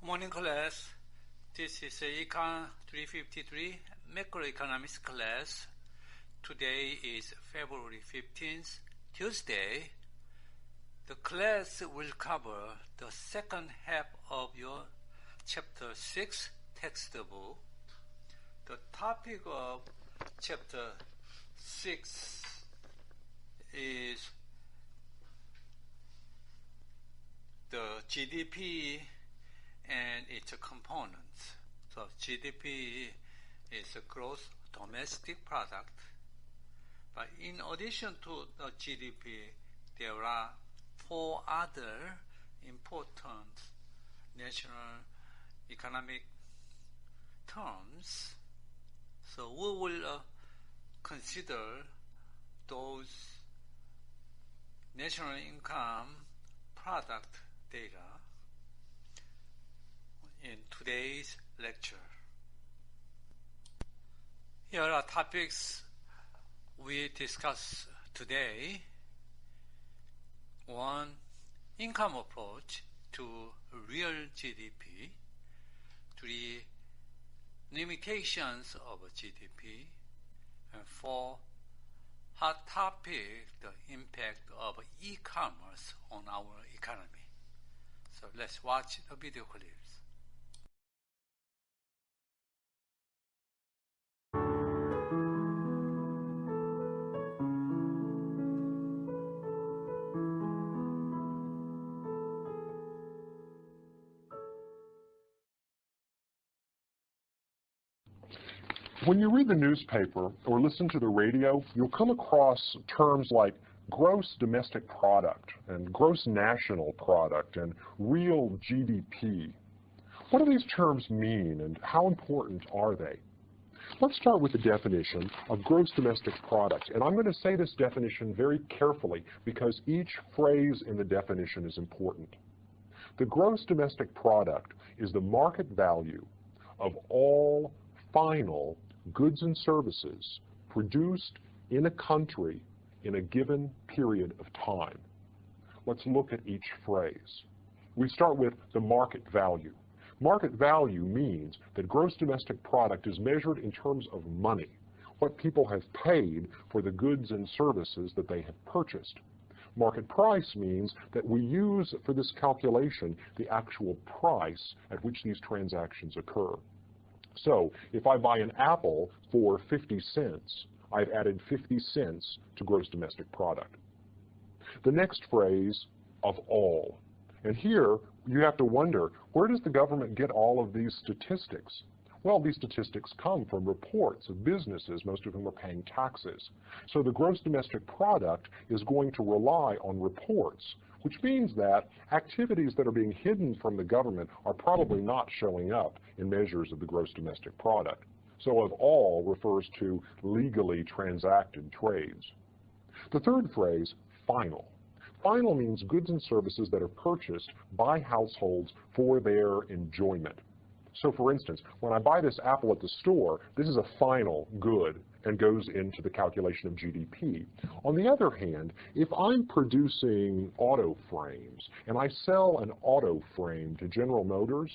Morning class. This is ECON 353 macroeconomics class. Today is February 15th, Tuesday. The class will cover the second half of your chapter 6 textbook. The topic of chapter 6 is the GDP and its components. So GDP is a gross domestic product. But in addition to the GDP, there are four other important national economic terms. So we will consider those national income product data in today's lecture. Here are topics we discuss today. 1. Income approach to real GDP. 3. Limitations of GDP. And 4. Hot topic, the impact of e-commerce on our economy. So let's watch the video clips. When you read the newspaper or listen to the radio, you'll come across terms like gross domestic product and gross national product and real GDP. What do these terms mean and how important are they? Let's start with the definition of gross domestic product. And I'm going to say this definition very carefully because each phrase in the definition is important. The gross domestic product is the market value of all final goods and services produced in a country in a given period of time. Let's look at each phrase. We start with the market value. Market value means that gross domestic product is measured in terms of money, what people have paid for the goods and services that they have purchased. Market price means that we use for this calculation the actual price at which these transactions occur. So if I buy an apple for 50 cents, I've added 50 cents to gross domestic product. The next phrase, of all. And here you have to wonder, where does the government get all of these statistics? Well, these statistics come from reports of businesses, most of whom are paying taxes. So the gross domestic product is going to rely on reports, which means that activities that are being hidden from the government are probably not showing up in measures of the gross domestic product. So of all refers to legally transacted trades. The third phrase, final. Final means goods and services that are purchased by households for their enjoyment. So for instance, when I buy this apple at the store, this is a final good and goes into the calculation of GDP. On the other hand, if I'm producing auto frames and I sell an auto frame to General Motors,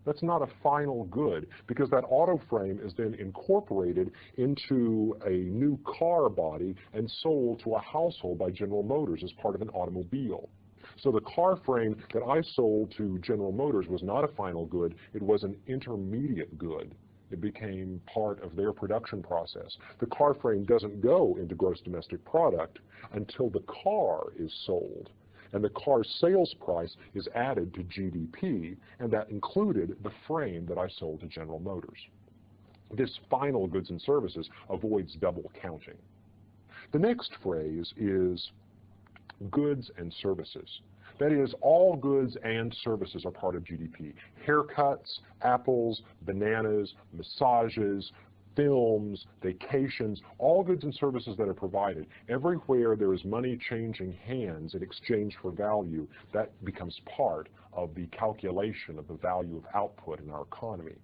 that's not a final good because that auto frame is then incorporated into a new car body and sold to a household by General Motors as part of an automobile. So the car frame that I sold to General Motors was not a final good, it was an intermediate good. It became part of their production process. The car frame doesn't go into gross domestic product until the car is sold. And the car's sales price is added to GDP, and that included the frame that I sold to General Motors. This final goods and services avoids double counting. The next phrase is goods and services. That is, all goods and services are part of GDP. Haircuts, apples, bananas, massages, films, vacations, all goods and services that are provided. Everywhere there is money changing hands in exchange for value, that becomes part of the calculation of the value of output in our economy.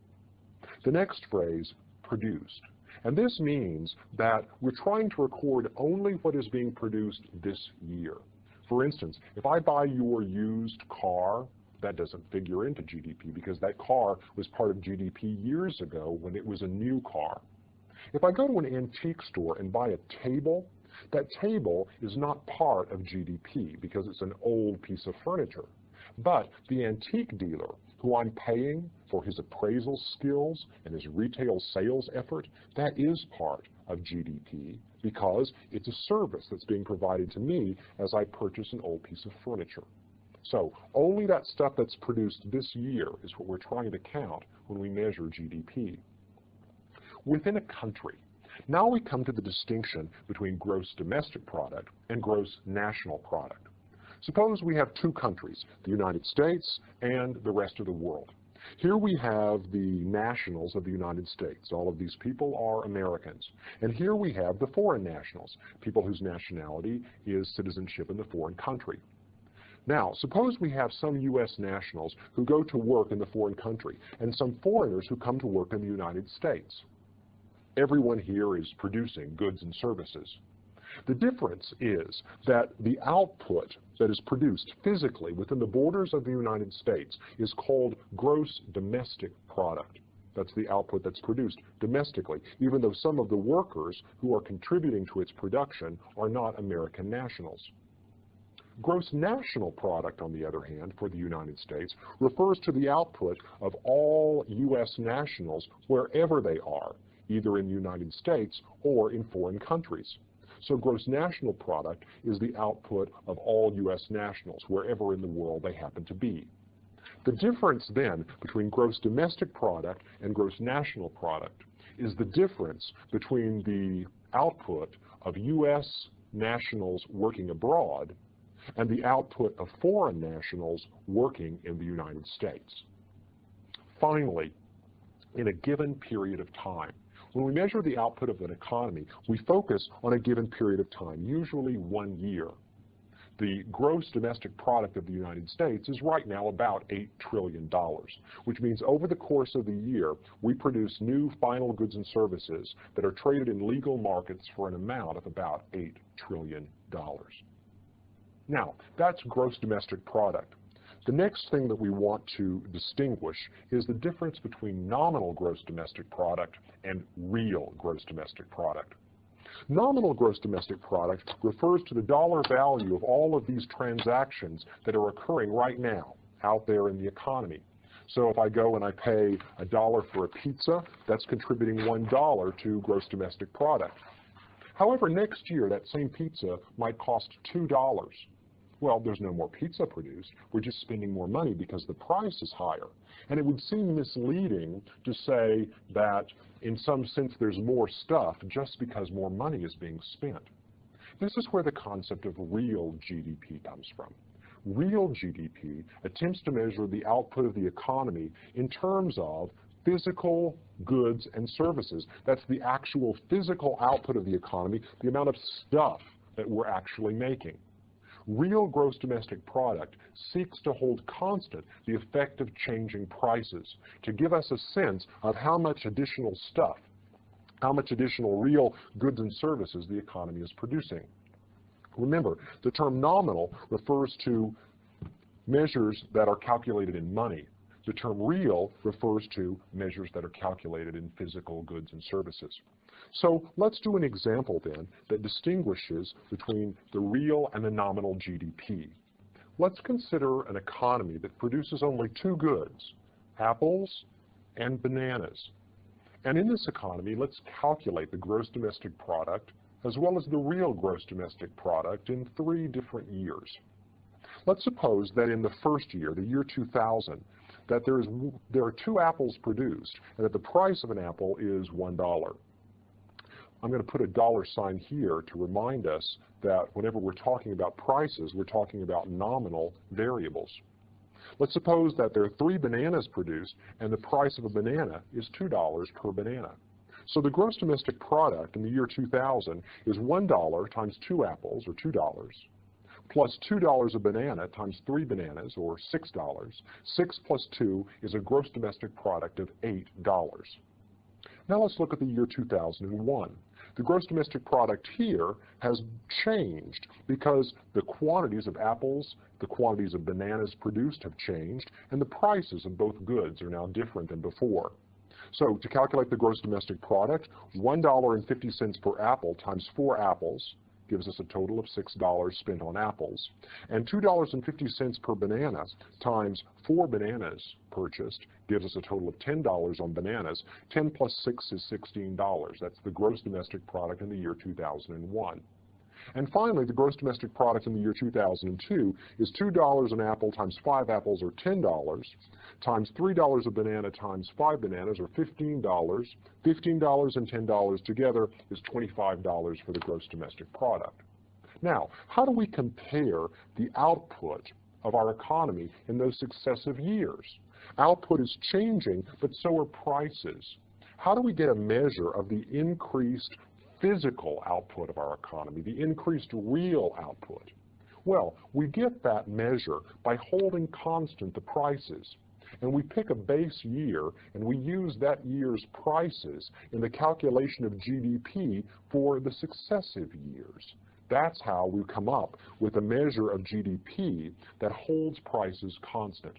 The next phrase, produced. And this means that we're trying to record only what is being produced this year. For instance, if I buy your used car, that doesn't figure into GDP because that car was part of GDP years ago when it was a new car. If I go to an antique store and buy a table, that table is not part of GDP because it's an old piece of furniture. But the antique dealer, who I'm paying for his appraisal skills and his retail sales effort, that is part of GDP because it's a service that's being provided to me as I purchase an old piece of furniture. So only that stuff that's produced this year is what we're trying to count when we measure GDP. Within a country, now we come to the distinction between gross domestic product and gross national product. Suppose we have two countries, the United States and the rest of the world. Here we have the nationals of the United States. All of these people are Americans. And here we have the foreign nationals, people whose nationality is citizenship in the foreign country. Now, suppose we have some U.S. nationals who go to work in the foreign country and some foreigners who come to work in the United States. Everyone here is producing goods and services. The difference is that the output that is produced physically within the borders of the United States is called gross domestic product. That's the output that's produced domestically, even though some of the workers who are contributing to its production are not American nationals. Gross national product, on the other hand, for the United States, refers to the output of all U.S. nationals wherever they are, either in the United States or in foreign countries. So gross national product is the output of all U.S. nationals, wherever in the world they happen to be. The difference then between gross domestic product and gross national product is the difference between the output of U.S. nationals working abroad and the output of foreign nationals working in the United States. Finally, in a given period of time, when we measure the output of an economy, we focus on a given period of time, usually 1 year. The gross domestic product of the United States is right now about $8 trillion, which means over the course of the year, we produce new final goods and services that are traded in legal markets for an amount of about $8 trillion. Now, that's gross domestic product. The next thing that we want to distinguish is the difference between nominal gross domestic product and real gross domestic product. Nominal gross domestic product refers to the dollar value of all of these transactions that are occurring right now out there in the economy. So if I go and I pay $1 for a pizza, that's contributing $1 to gross domestic product. However, next year that same pizza might cost $2. Well, there's no more pizza produced. We're just spending more money because the price is higher. And it would seem misleading to say that in some sense there's more stuff just because more money is being spent. This is where the concept of real GDP comes from. Real GDP attempts to measure the output of the economy in terms of physical goods and services. That's the actual physical output of the economy, the amount of stuff that we're actually making. Real gross domestic product seeks to hold constant the effect of changing prices to give us a sense of how much additional stuff, how much additional real goods and services the economy is producing. Remember, the term nominal refers to measures that are calculated in money. The term real refers to measures that are calculated in physical goods and services. So let's do an example then that distinguishes between the real and the nominal GDP. Let's consider an economy that produces only two goods, apples and bananas. And in this economy, let's calculate the gross domestic product as well as the real gross domestic product in 3 different years. Let's suppose that in the first year, the year 2000, that there are 2 apples produced and that the price of an apple is $1. I'm going to put a $sign here to remind us that whenever we're talking about prices, we're talking about nominal variables. Let's suppose that there are 3 bananas produced and the price of a banana is $2 per banana. So the gross domestic product in the year 2000 is $1 times 2 apples, or $2, plus $2 a banana times 3 bananas, or $6. 6 plus 2 is a gross domestic product of $8. Now let's look at the year 2001. The gross domestic product here has changed because the quantities of apples, the quantities of bananas produced have changed, and the prices of both goods are now different than before. So to calculate the gross domestic product, $1.50 per apple times 4 apples gives us a total of $6 spent on apples. And $2.50 per banana times 4 bananas purchased gives us a total of $10 on bananas. 10 plus 6 is $16. That's the gross domestic product in the year 2001. And finally, the gross domestic product in the year 2002 is $2 an apple times 5 apples, or $10, times $3 a banana times 5 bananas, or $15. $15 and $10 together is $25 for the gross domestic product. Now, how do we compare the output of our economy in those successive years? Output is changing, but so are prices. How do we get a measure of the increased physical output of our economy, the increased real output? Well, we get that measure by holding constant the prices. And we pick a base year, and we use that year's prices in the calculation of GDP for the successive years. That's how we come up with a measure of GDP that holds prices constant.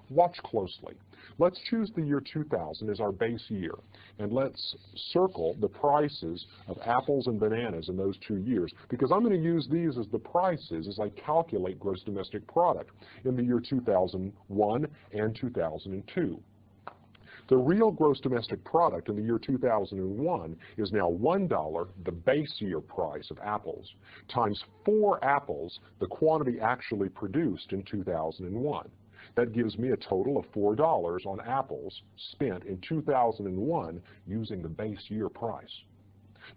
Watch closely. Let's choose the year 2000 as our base year, and let's circle the prices of apples and bananas in those 2 years, because I'm going to use these as the prices as I calculate gross domestic product in the year 2001 and 2002. The real gross domestic product in the year 2001 is now $1, the base year price of apples, times 4 apples, the quantity actually produced in 2001. That gives me a total of $4 on apples spent in 2001 using the base year price.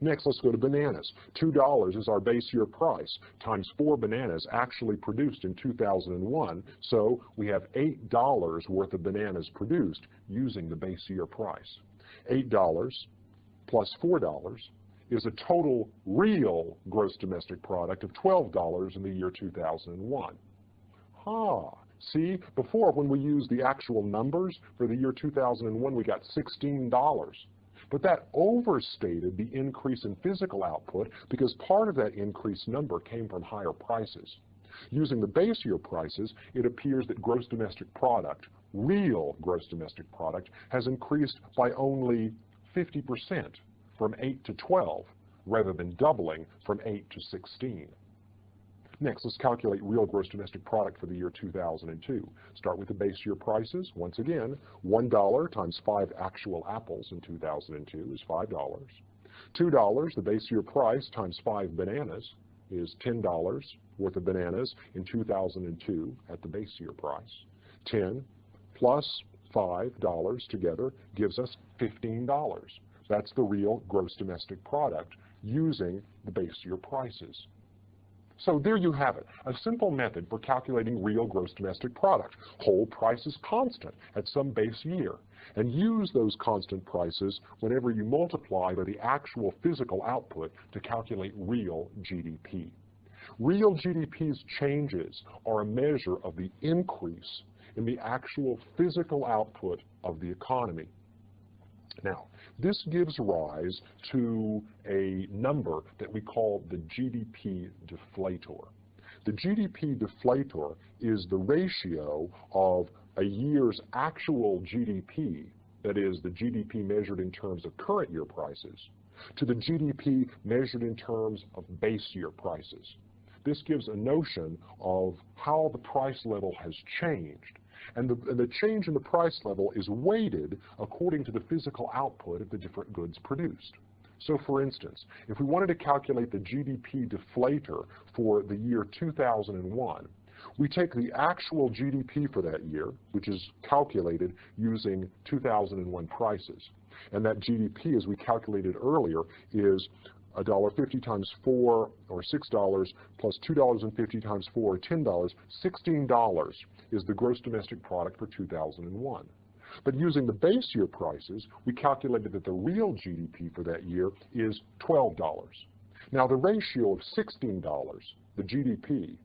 Next, let's go to bananas. $2 is our base year price, times 4 bananas actually produced in 2001, so we have $8 worth of bananas produced using the base year price. $8 plus $4 is a total real gross domestic product of $12 in the year 2001. See, before, when we used the actual numbers for the year 2001, we got $16. But that overstated the increase in physical output because part of that increased number came from higher prices. Using the base year prices, it appears that gross domestic product, real gross domestic product, has increased by only 50%, from 8 to 12, rather than doubling from 8 to 16. Next, let's calculate real gross domestic product for the year 2002. Start with the base year prices. Once again, $1 times 5 actual apples in 2002 is $5. $2, the base year price, times 5 bananas is $10 worth of bananas in 2002 at the base year price. 10 plus $5 together gives us $15. That's the real gross domestic product using the base year prices. So there you have it, a simple method for calculating real gross domestic product. Hold prices constant at some base year, and use those constant prices whenever you multiply by the actual physical output to calculate real GDP. Real GDP's changes are a measure of the increase in the actual physical output of the economy. Now, this gives rise to a number that we call the GDP deflator. The GDP deflator is the ratio of a year's actual GDP, that is, the GDP measured in terms of current year prices, to the GDP measured in terms of base year prices. This gives a notion of how the price level has changed. And the change in the price level is weighted according to the physical output of the different goods produced. So for instance, if we wanted to calculate the GDP deflator for the year 2001, we take the actual GDP for that year, which is calculated using 2001 prices. And that GDP, as we calculated earlier, is $1.50 times 4, or $6, plus $2.50 times 4, or $10. $16 is the gross domestic product for 2001. But using the base year prices, we calculated that the real GDP for that year is $12. Now the ratio of $16, the GDP,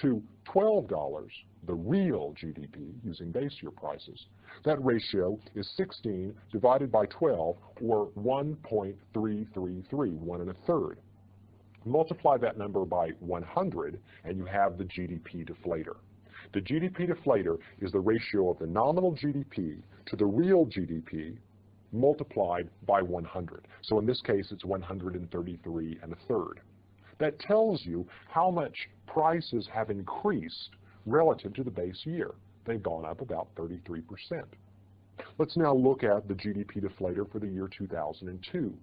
to $12, the real GDP, using base year prices. That ratio is 16 divided by 12, or 1.333, 1 1/3. Multiply that number by 100, and you have the GDP deflator. The GDP deflator is the ratio of the nominal GDP to the real GDP multiplied by 100. So in this case, it's 133 1/3. That tells you how much prices have increased relative to the base year. They've gone up about 33%. Let's now look at the GDP deflator for the year 2002.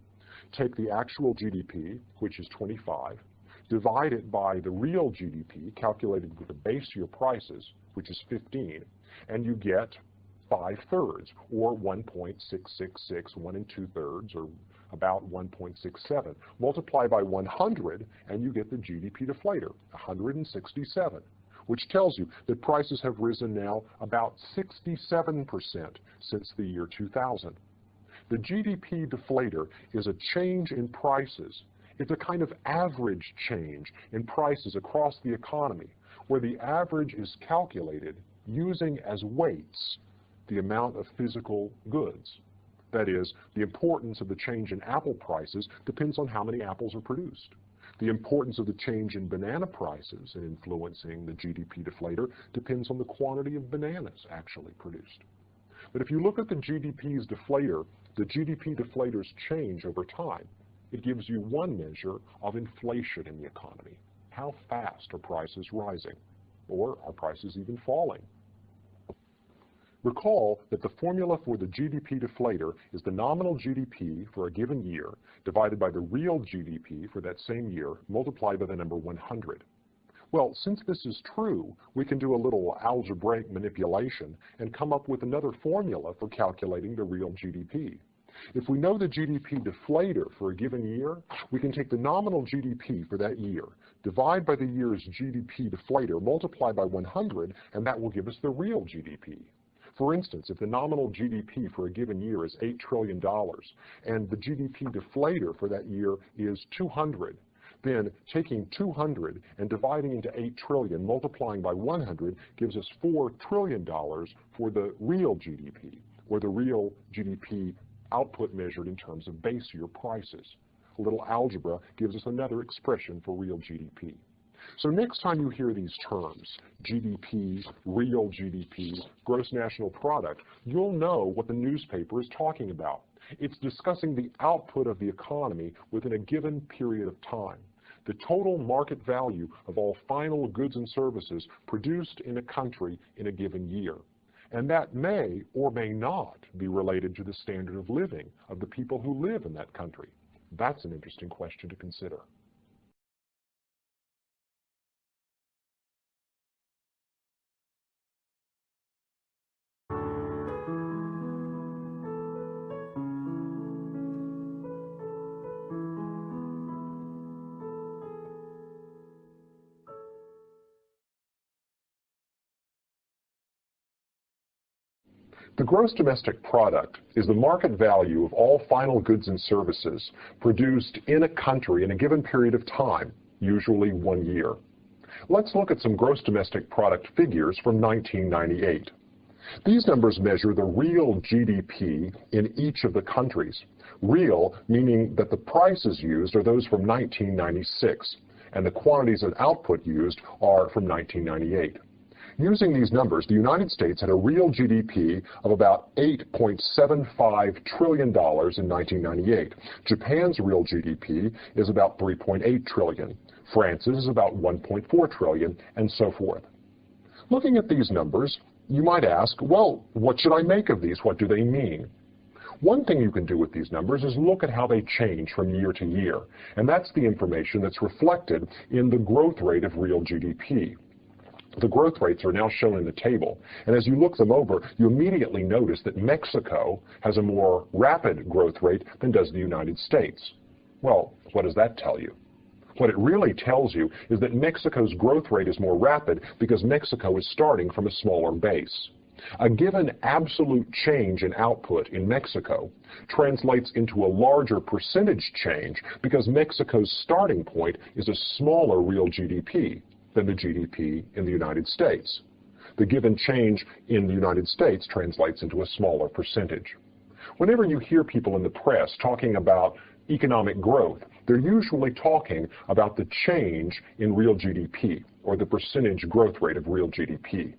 Take the actual GDP, which is 25, divide it by the real GDP, calculated with the base year prices, which is 15, and you get 5/3, or 1.666, 1 2/3, or about 1.67. Multiply by 100, and you get the GDP deflator, 167, which tells you that prices have risen now about 67% since the year 2000. The GDP deflator is a change in prices. It's a kind of average change in prices across the economy, where the average is calculated using as weights the amount of physical goods. That is, the importance of the change in apple prices depends on how many apples are produced. The importance of the change in banana prices in influencing the GDP deflator depends on the quantity of bananas actually produced. But if you look at the GDP's deflator, the GDP deflator's change over time, it gives you one measure of inflation in the economy. How fast are prices rising? Or are prices even falling? Recall that the formula for the GDP deflator is the nominal GDP for a given year divided by the real GDP for that same year multiplied by the number 100. Well, since this is true, we can do a little algebraic manipulation and come up with another formula for calculating the real GDP. If we know the GDP deflator for a given year, we can take the nominal GDP for that year, divide by the year's GDP deflator, multiply by 100, and that will give us the real GDP. For instance, if the nominal GDP for a given year is $8 trillion and the GDP deflator for that year is 200, then taking 200 and dividing into 8 trillion, multiplying by 100, gives us $4 trillion for the real GDP, or the real GDP output measured in terms of base year prices. A little algebra gives us another expression for real GDP. So next time you hear these terms, GDP, real GDP, gross national product, you'll know what the newspaper is talking about. It's discussing the output of the economy within a given period of time, the total market value of all final goods and services produced in a country in a given year. And that may or may not be related to the standard of living of the people who live in that country. That's an interesting question to consider. The gross domestic product is the market value of all final goods and services produced in a country in a given period of time, usually 1 year. Let's look at some gross domestic product figures from 1998. These numbers measure the real GDP in each of the countries. Real meaning that the prices used are those from 1996, and the quantities of output used are from 1998. Using these numbers, the United States had a real GDP of about $8.75 trillion in 1998. Japan's real GDP is about $3.8 trillion. France's is about $1.4 trillion, and so forth. Looking at these numbers, you might ask, well, what should I make of these? What do they mean? One thing you can do with these numbers is look at how they change from year to year, and that's the information that's reflected in the growth rate of real GDP. The growth rates are now shown in the table, and as you look them over, you immediately notice that Mexico has a more rapid growth rate than does the United States. Well, what does that tell you? What it really tells you is that Mexico's growth rate is more rapid because Mexico is starting from a smaller base. A given absolute change in output in Mexico translates into a larger percentage change because Mexico's starting point is a smaller real GDP than the GDP in the United States. the given change in the United States translates into a smaller percentage. Whenever you hear people in the press talking about economic growth, they're usually talking about the change in real GDP, or the percentage growth rate of real GDP.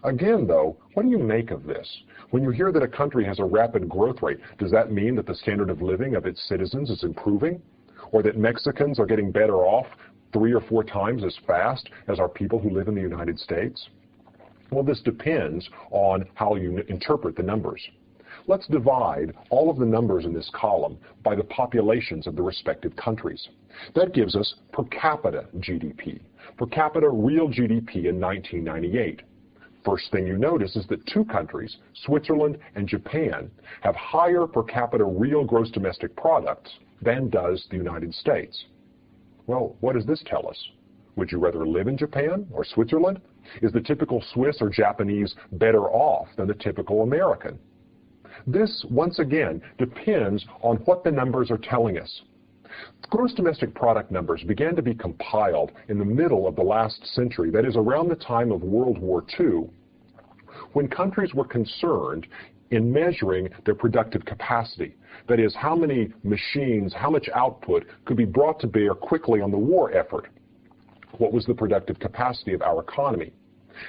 Again, though, what do you make of this? When you hear that a country has a rapid growth rate, does that mean that the standard of living of its citizens is improving? Or that Mexicans are getting better off 3 or 4 times as fast as our people who live in the United States? Well, this depends on how you interpret the numbers. Let's divide all of the numbers in this column by the populations of the respective countries. That gives us per capita GDP, per capita real GDP in 1998. First thing you notice is that 2 countries, Switzerland and Japan, have higher per capita real gross domestic products than does the United States. Well, what does this tell us? Would you rather live in Japan or Switzerland? Is the typical Swiss or Japanese better off than the typical American? This, once again, depends on what the numbers are telling us. Gross domestic product numbers began to be compiled in the middle of the last century, that is around the time of World War II, when countries were concerned in measuring their productive capacity. That is, how many machines, how much output could be brought to bear quickly on the war effort. What was the productive capacity of our economy?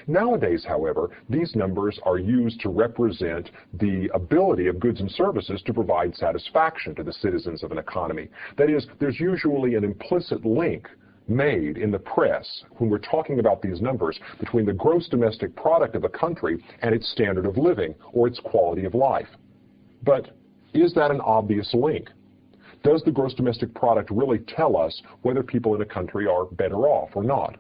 Nowadays, however, these numbers are used to represent the ability of goods and services to provide satisfaction to the citizens of an economy. That is, there's usually an implicit link made in the press when we're talking about these numbers between the gross domestic product of a country and its standard of living or its quality of life. But is that an obvious link? Does the gross domestic product really tell us whether people in a country are better off or not?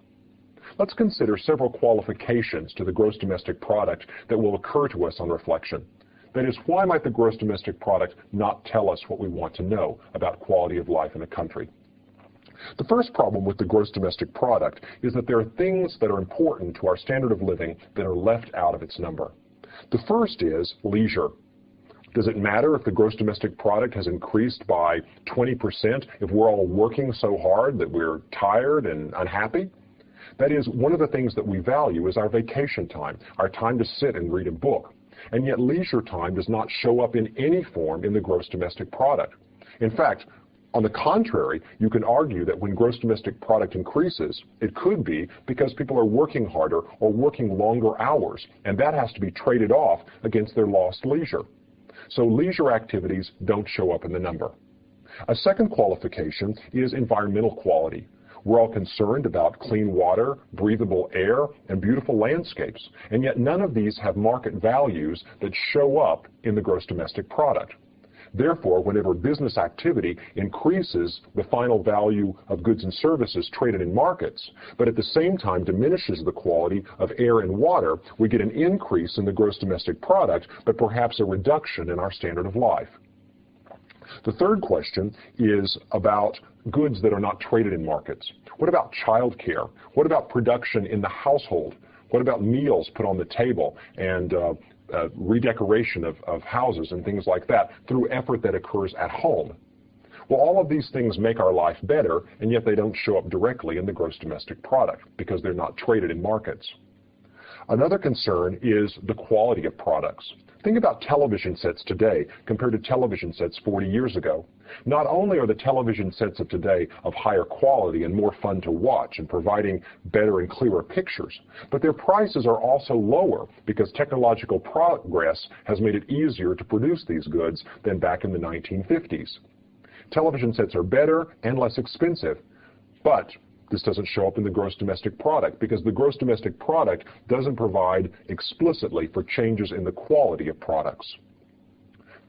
Let's consider several qualifications to the gross domestic product that will occur to us on reflection. That is, why might the gross domestic product not tell us what we want to know about quality of life in a country? The first problem with the gross domestic product is that there are things that are important to our standard of living that are left out of its number. The first is leisure. Does it matter if the gross domestic product has increased by 20% if we're all working so hard that we're tired and unhappy? That is, one of the things that we value is our vacation time, our time to sit and read a book. And yet leisure time does not show up in any form in the gross domestic product. In fact, on the contrary, you can argue that when gross domestic product increases, it could be because people are working harder or working longer hours, and that has to be traded off against their lost leisure. So leisure activities don't show up in the number. A second qualification is environmental quality. We're all concerned about clean water, breathable air, and beautiful landscapes, and yet none of these have market values that show up in the gross domestic product. Therefore, whenever business activity increases the final value of goods and services traded in markets, but at the same time diminishes the quality of air and water, we get an increase in the gross domestic product, but perhaps a reduction in our standard of life. The third question is about goods that are not traded in markets. What about child care? What about production in the household? What about meals put on the table and redecoration of houses and things like that through effort that occurs at home? Well, all of these things make our life better, and yet they don't show up directly in the gross domestic product because they're not traded in markets. Another concern is the quality of products. Think about television sets today compared to television sets 40 years ago. Not only are the television sets of today of higher quality and more fun to watch and providing better and clearer pictures, but their prices are also lower because technological progress has made it easier to produce these goods than back in the 1950s. Television sets are better and less expensive, but this doesn't show up in the gross domestic product because the gross domestic product doesn't provide explicitly for changes in the quality of products.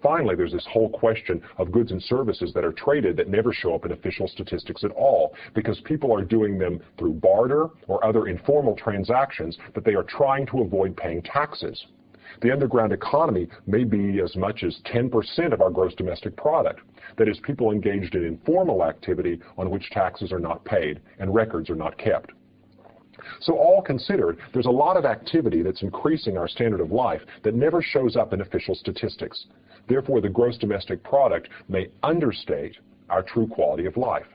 Finally, there's this whole question of goods and services that are traded that never show up in official statistics at all because people are doing them through barter or other informal transactions, but they are trying to avoid paying taxes. The underground economy may be as much as 10% of our gross domestic product. That is, people engaged in informal activity on which taxes are not paid and records are not kept. So all considered, there's a lot of activity that's increasing our standard of life that never shows up in official statistics. Therefore, the gross domestic product may understate our true quality of life.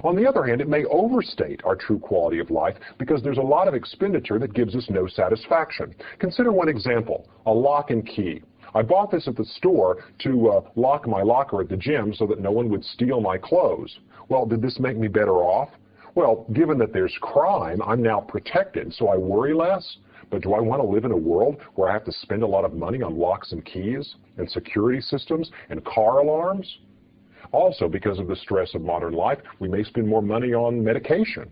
On the other hand, it may overstate our true quality of life because there's a lot of expenditure that gives us no satisfaction. Consider one example, a lock and key. I bought this at the store to lock my locker at the gym so that no one would steal my clothes. Well, did this make me better off? Well, given that there's crime, I'm now protected, so I worry less. But do I want to live in a world where I have to spend a lot of money on locks and keys and security systems and car alarms? Also, because of the stress of modern life, we may spend more money on medication.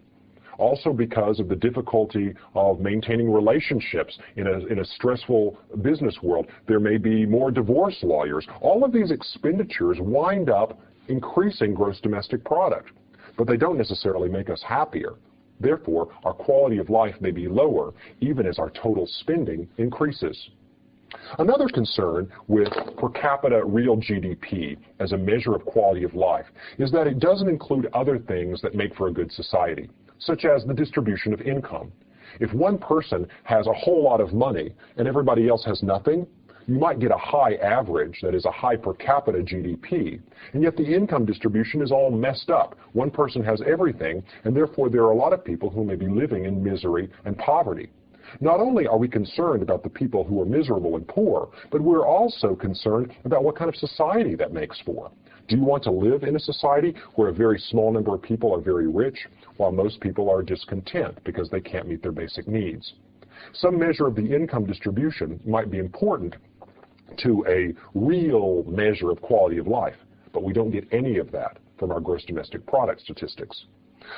Also, because of the difficulty of maintaining relationships in a stressful business world, there may be more divorce lawyers. All of these expenditures wind up increasing gross domestic product, but they don't necessarily make us happier. Therefore, our quality of life may be lower, even as our total spending increases. Another concern with per capita real GDP as a measure of quality of life is that it doesn't include other things that make for a good society, such as the distribution of income. If one person has a whole lot of money and everybody else has nothing, you might get a high average, that is a high per capita GDP, and yet the income distribution is all messed up. One person has everything, and therefore there are a lot of people who may be living in misery and poverty. Not only are we concerned about the people who are miserable and poor, but we're also concerned about what kind of society that makes for. Do you want to live in a society where a very small number of people are very rich, while most people are discontent because they can't meet their basic needs? Some measure of the income distribution might be important to a real measure of quality of life, but we don't get any of that from our gross domestic product statistics.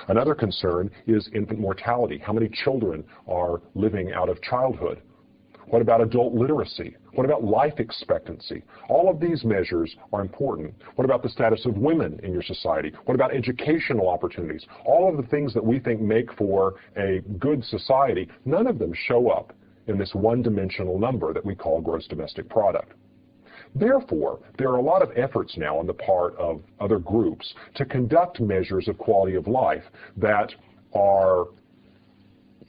Another concern is infant mortality. How many children are living out of childhood? What about adult literacy? What about life expectancy? All of these measures are important. What about the status of women in your society? What about educational opportunities? All of the things that we think make for a good society, none of them show up in this one-dimensional number that we call gross domestic product. Therefore, there are a lot of efforts now on the part of other groups to conduct measures of quality of life that are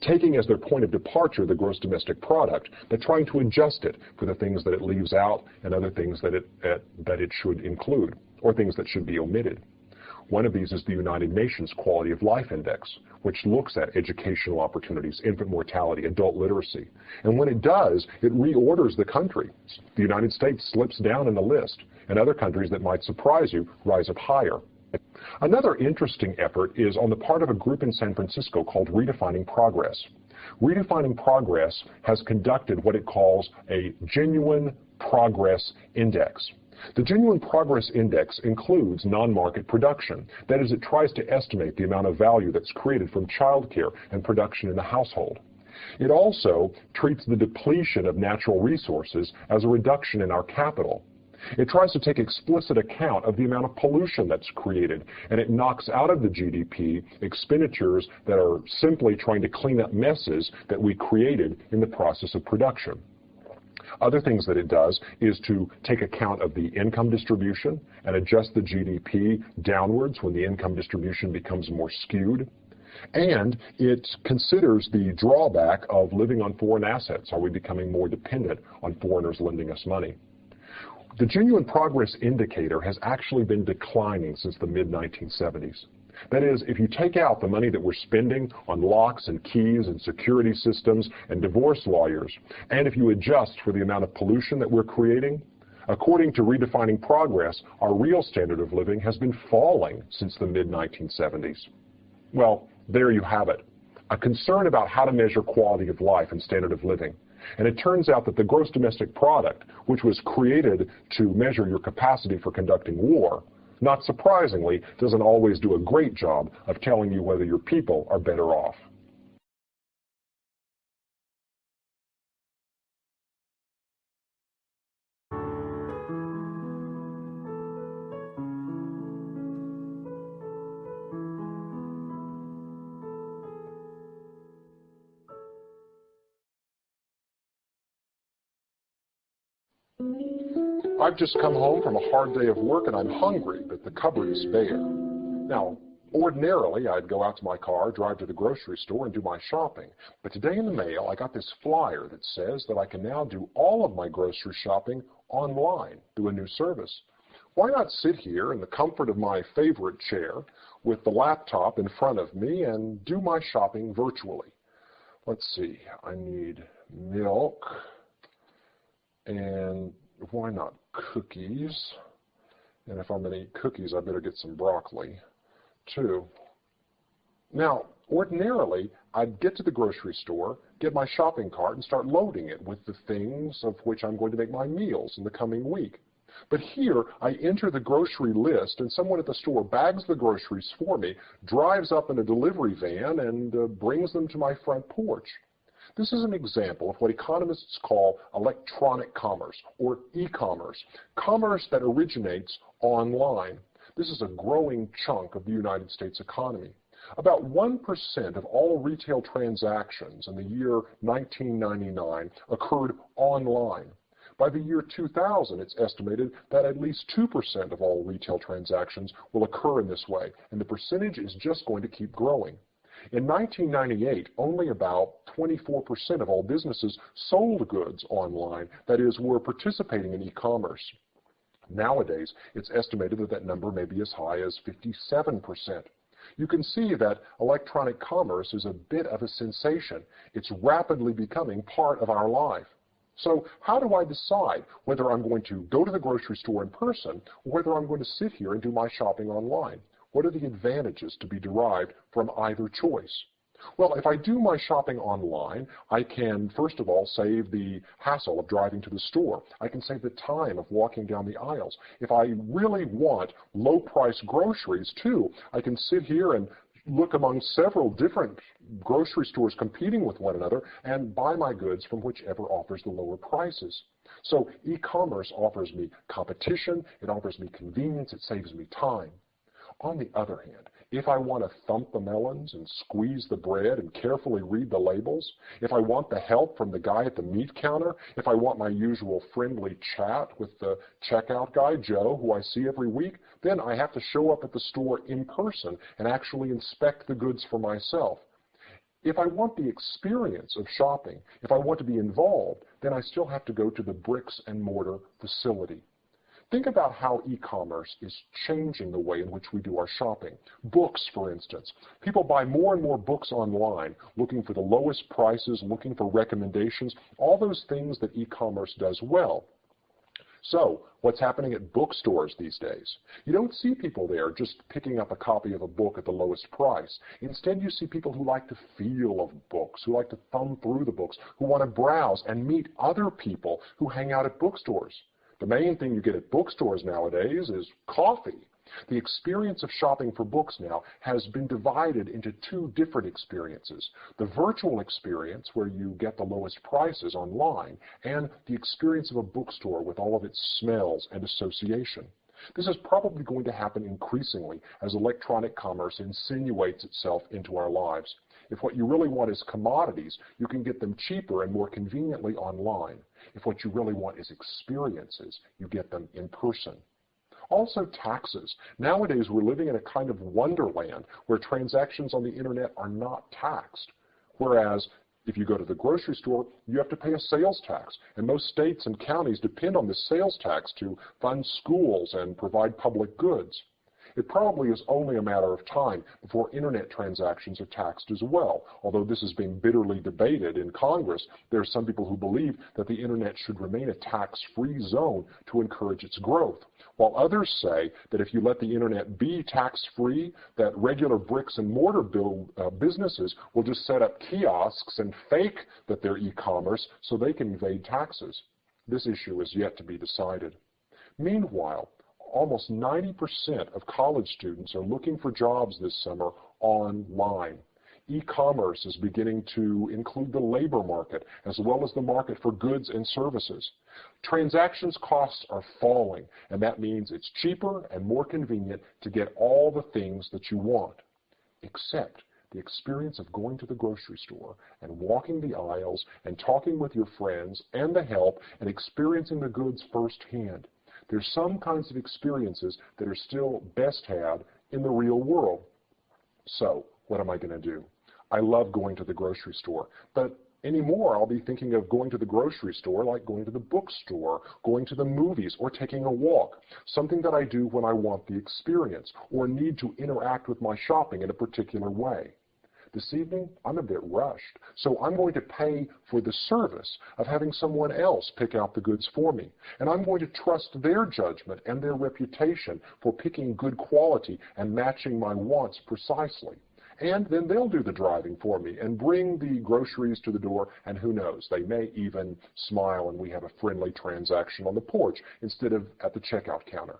taking as their point of departure the gross domestic product, but trying to adjust it for the things that it leaves out and other things that it should include, or things that should be omitted. One of these is the United Nations Quality of Life Index, which looks at educational opportunities, infant mortality, adult literacy. And when it does, it reorders the country. The United States slips down in the list, and other countries that might surprise you rise up higher. Another interesting effort is on the part of a group in San Francisco called Redefining Progress. Redefining Progress has conducted what it calls a Genuine Progress Index. The Genuine Progress Index includes non-market production. That is, it tries to estimate the amount of value that's created from childcare and production in the household. It also treats the depletion of natural resources as a reduction in our capital. It tries to take explicit account of the amount of pollution that's created, and it knocks out of the GDP expenditures that are simply trying to clean up messes that we created in the process of production. Other things that it does is to take account of the income distribution and adjust the GDP downwards when the income distribution becomes more skewed. And it considers the drawback of living on foreign assets. Are we becoming more dependent on foreigners lending us money? The Genuine Progress Indicator has actually been declining since the mid-1970s. That is, if you take out the money that we're spending on locks and keys and security systems and divorce lawyers, and if you adjust for the amount of pollution that we're creating, according to Redefining Progress, our real standard of living has been falling since the mid-1970s. Well, there you have it. A concern about how to measure quality of life and standard of living. And it turns out that the gross domestic product, which was created to measure your capacity for conducting war, not surprisingly, doesn't always do a great job of telling you whether your people are better off. I've just come home from a hard day of work and I'm hungry, but the cupboard is bare. Now, ordinarily, I'd go out to my car, drive to the grocery store, and do my shopping. But today in the mail, I got this flyer that says that I can now do all of my grocery shopping online through a new service. Why not sit here in the comfort of my favorite chair, with the laptop in front of me and do my shopping virtually. Let's see, I need milk, and why not cookies? And if I'm going to eat cookies, I better get some broccoli, too. Now, ordinarily, I'd get to the grocery store, get my shopping cart, and start loading it with the things of which I'm going to make my meals in the coming week. But here, I enter the grocery list, and someone at the store bags the groceries for me, drives up in a delivery van, and brings them to my front porch. This is an example of what economists call electronic commerce, or e-commerce, commerce that originates online. This is a growing chunk of the United States economy. About 1% of all retail transactions in the year 1999 occurred online. By the year 2000, it's estimated that at least 2% of all retail transactions will occur in this way, and the percentage is just going to keep growing. In 1998, only about 24% of all businesses sold goods online, that is, were participating in e-commerce. Nowadays, it's estimated that that number may be as high as 57%. You can see that electronic commerce is a bit of a sensation. It's rapidly becoming part of our life. So how do I decide whether I'm going to go to the grocery store in person or whether I'm going to sit here and do my shopping online? What are the advantages to be derived from either choice? Well, if I do my shopping online, I can, first of all, save the hassle of driving to the store. I can save the time of walking down the aisles. If I really want low-priced groceries, too, I can sit here and look among several different grocery stores competing with one another and buy my goods from whichever offers the lower prices. So e-commerce offers me competition, it offers me convenience, it saves me time. On the other hand, if I want to thump the melons and squeeze the bread and carefully read the labels, if I want the help from the guy at the meat counter, if I want my usual friendly chat with the checkout guy, Joe, who I see every week, then I have to show up at the store in person and actually inspect the goods for myself. If I want the experience of shopping, if I want to be involved, then I still have to go to the bricks and mortar facility. Think about how e-commerce is changing the way in which we do our shopping. Books, for instance. People buy more and more books online, looking for the lowest prices, looking for recommendations, all those things that e-commerce does well. So, what's happening at bookstores these days? You don't see people there just picking up a copy of a book at the lowest price. Instead, you see people who like the feel of books, who like to thumb through the books, who want to browse and meet other people who hang out at bookstores. The main thing you get at bookstores nowadays is coffee. The experience of shopping for books now has been divided into two different experiences. The virtual experience, where you get the lowest prices online, and the experience of a bookstore with all of its smells and association. This is probably going to happen increasingly as electronic commerce insinuates itself into our lives. If what you really want is commodities, you can get them cheaper and more conveniently online. If what you really want is experiences, you get them in person. Also taxes. Nowadays we're living in a kind of wonderland where transactions on the internet are not taxed. Whereas if you go to the grocery store, you have to pay a sales tax. And most states and counties depend on this sales tax to fund schools and provide public goods. It probably is only a matter of time before internet transactions are taxed as well. Although this is being bitterly debated in Congress, there are some people who believe that the internet should remain a tax-free zone to encourage its growth, while others say that if you let the internet be tax-free, that regular bricks and mortar businesses will just set up kiosks and fake that they're e-commerce so they can evade taxes. This issue is yet to be decided. Meanwhile, almost 90% of college students are looking for jobs this summer online. E-commerce is beginning to include the labor market as well as the market for goods and services. Transactions costs are falling, and that means it's cheaper and more convenient to get all the things that you want. Except the experience of going to the grocery store and walking the aisles and talking with your friends and the help and experiencing the goods firsthand. There's some kinds of experiences that are still best had in the real world. So, what am I going to do? I love going to the grocery store, but Anymore, I'll be thinking of going to the grocery store like going to the bookstore, going to the movies, or taking a walk, something that I do when I want the experience or need to interact with my shopping in a particular way. This evening, I'm a bit rushed, so I'm going to pay for the service of having someone else pick out the goods for me, and I'm going to trust their judgment and their reputation for picking good quality and matching my wants precisely. And then they'll do the driving for me and bring the groceries to the door, and who knows, they may even smile and we have a friendly transaction on the porch instead of at the checkout counter.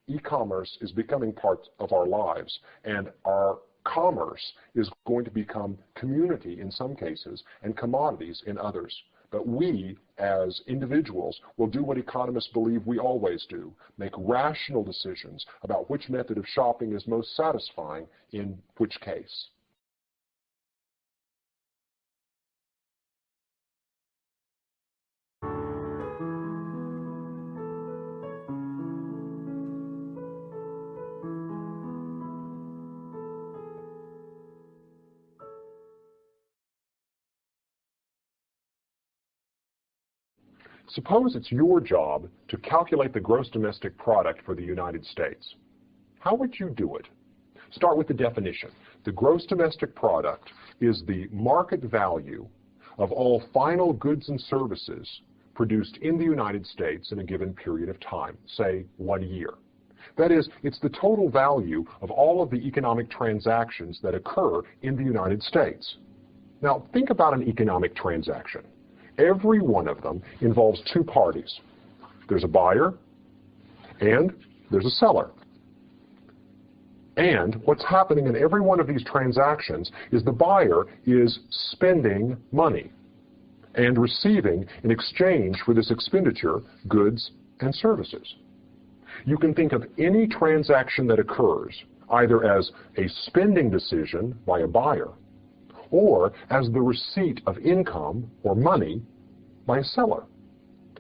E-commerce is becoming part of our lives, and our commerce is going to become community in some cases and commodities in others. But we, as individuals, will do what economists believe we always do, make rational decisions about which method of shopping is most satisfying in which case. Suppose it's your job to calculate the gross domestic product for the United States. How would you do it? Start with the definition. The gross domestic product is the market value of all final goods and services produced in the United States in a given period of time, say 1 year. That is, it's the total value of all of the economic transactions that occur in the United States. Now, think about an economic transaction. Every one of them involves two parties. There's a buyer and there's a seller. And what's happening in every one of these transactions is the buyer is spending money and receiving in exchange for this expenditure goods and services. You can think of any transaction that occurs either as a spending decision by a buyer or as the receipt of income or money by a seller.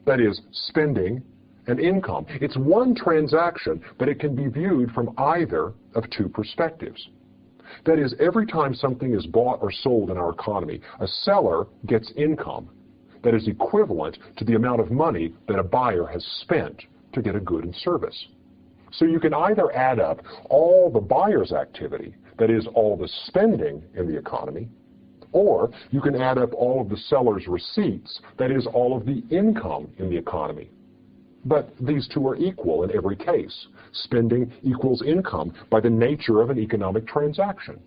That is, spending and income. It's one transaction, but it can be viewed from either of two perspectives. That is, every time something is bought or sold in our economy, a seller gets income that is equivalent to the amount of money that a buyer has spent to get a good and service. So you can either add up all the buyer's activity, that is, all the spending in the economy, or you can add up all of the seller's receipts, that is, all of the income in the economy. But these two are equal in every case. Spending equals income by the nature of an economic transaction.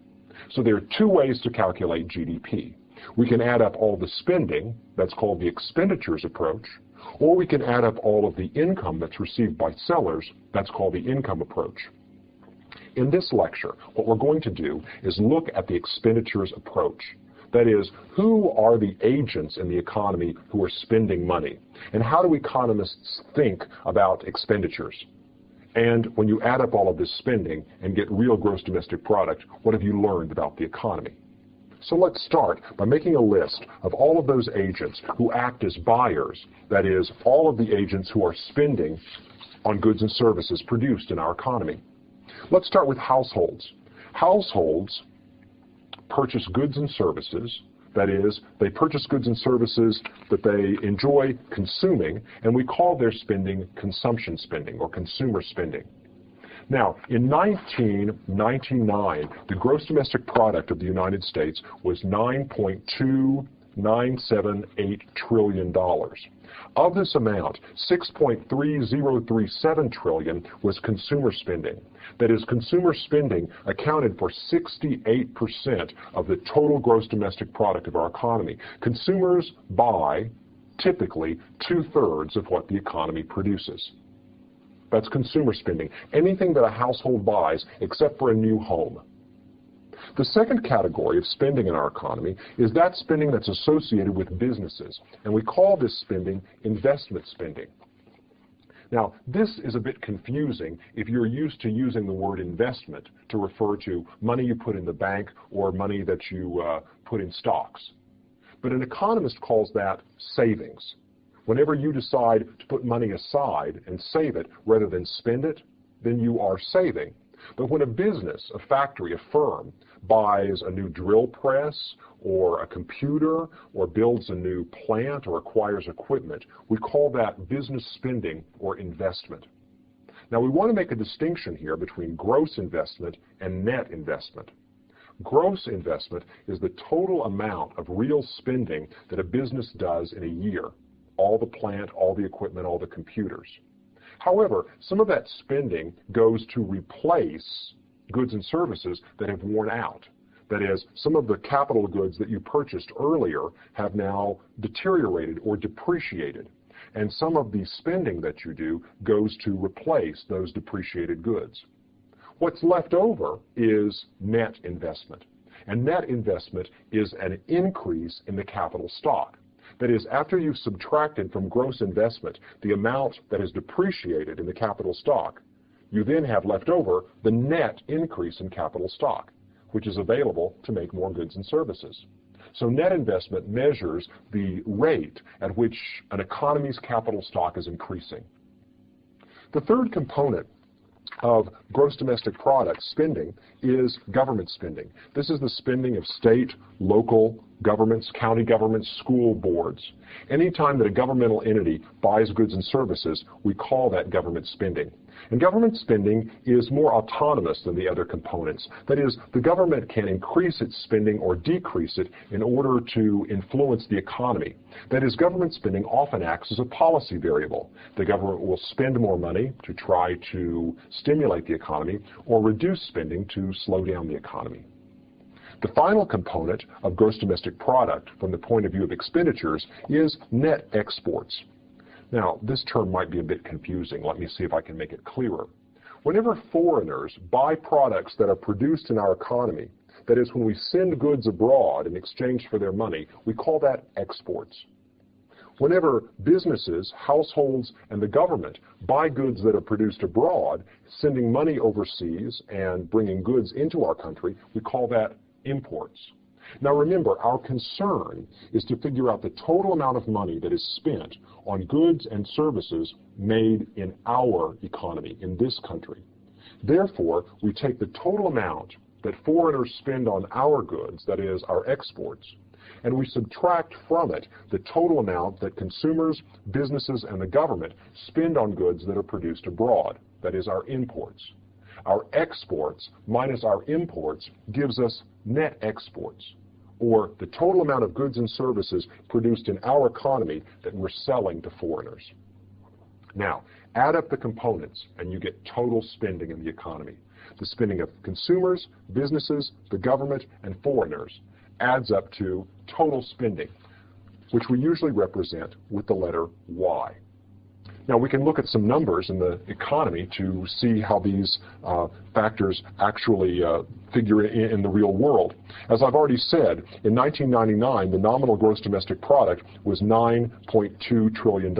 So there are two ways to calculate GDP. We can add up all the spending, that's called the expenditures approach, or we can add up all of the income that's received by sellers, that's called the income approach. In this lecture, what we're going to do is look at the expenditures approach. That is, who are the agents in the economy who are spending money? And how do economists think about expenditures? And when you add up all of this spending and get real gross domestic product, what have you learned about the economy? So let's start by making a list of all of those agents who act as buyers, that is, all of the agents who are spending on goods and services produced in our economy. Let's start with households. Households purchase goods and services, that is, they purchase goods and services that they enjoy consuming, and we call their spending consumption spending or consumer spending. Now, in 1999, the gross domestic product of the United States was $9.2978 trillion. Of this amount, $6.3037 trillion was consumer spending. That is, consumer spending accounted for 68% of the total gross domestic product of our economy. Consumers buy, typically, 2/3 of what the economy produces. That's consumer spending. Anything that a household buys except for a new home. The second category of spending in our economy is that spending that's associated with businesses, and we call this spending investment spending. Now, this is a bit confusing if you're used to using the word investment to refer to money you put in the bank or money that you put in stocks. But an economist calls that savings. Whenever you decide to put money aside and save it rather than spend it, then you are saving. But when a business, a factory, a firm buys a new drill press or a computer or builds a new plant or acquires equipment, we call that business spending or investment. Now we want to make a distinction here between gross investment and net investment. Gross investment is the total amount of real spending that a business does in a year. All the plant, all the equipment, all the computers. However, some of that spending goes to replace goods and services that have worn out. That is, some of the capital goods that you purchased earlier have now deteriorated or depreciated. And some of the spending that you do goes to replace those depreciated goods. What's left over is net investment. And net investment is an increase in the capital stock. That is, after you've subtracted from gross investment the amount that is depreciated in the capital stock, you then have left over the net increase in capital stock, which is available to make more goods and services. So net investment measures the rate at which an economy's capital stock is increasing. The third component of gross domestic product spending is government spending. This is the spending of state, local governments, county governments, school boards. Anytime that a governmental entity buys goods and services, we call that government spending. And government spending is more autonomous than the other components. That is, the government can increase its spending or decrease it in order to influence the economy. That is, government spending often acts as a policy variable. The government will spend more money to try to stimulate the economy or reduce spending to slow down the economy. The final component of gross domestic product from the point of view of expenditures is net exports. Now, this term might be a bit confusing. Let me see if I can make it clearer. Whenever foreigners buy products that are produced in our economy, that is, when we send goods abroad in exchange for their money, we call that exports. Whenever businesses, households, and the government buy goods that are produced abroad, sending money overseas and bringing goods into our country, we call that imports. Now remember, our concern is to figure out the total amount of money that is spent on goods and services made in our economy, in this country. Therefore, we take the total amount that foreigners spend on our goods, that is, our exports, and we subtract from it the total amount that consumers, businesses, and the government spend on goods that are produced abroad, that is, our imports. Our exports minus our imports gives us net exports, or the total amount of goods and services produced in our economy that we're selling to foreigners. Now, add up the components and you get total spending in the economy. The spending of consumers, businesses, the government, and foreigners adds up to total spending, which we usually represent with the letter Y. Now, we can look at some numbers in the economy to see how these factors actually figure in the real world. As I've already said, in 1999, the nominal gross domestic product was $9.2 trillion,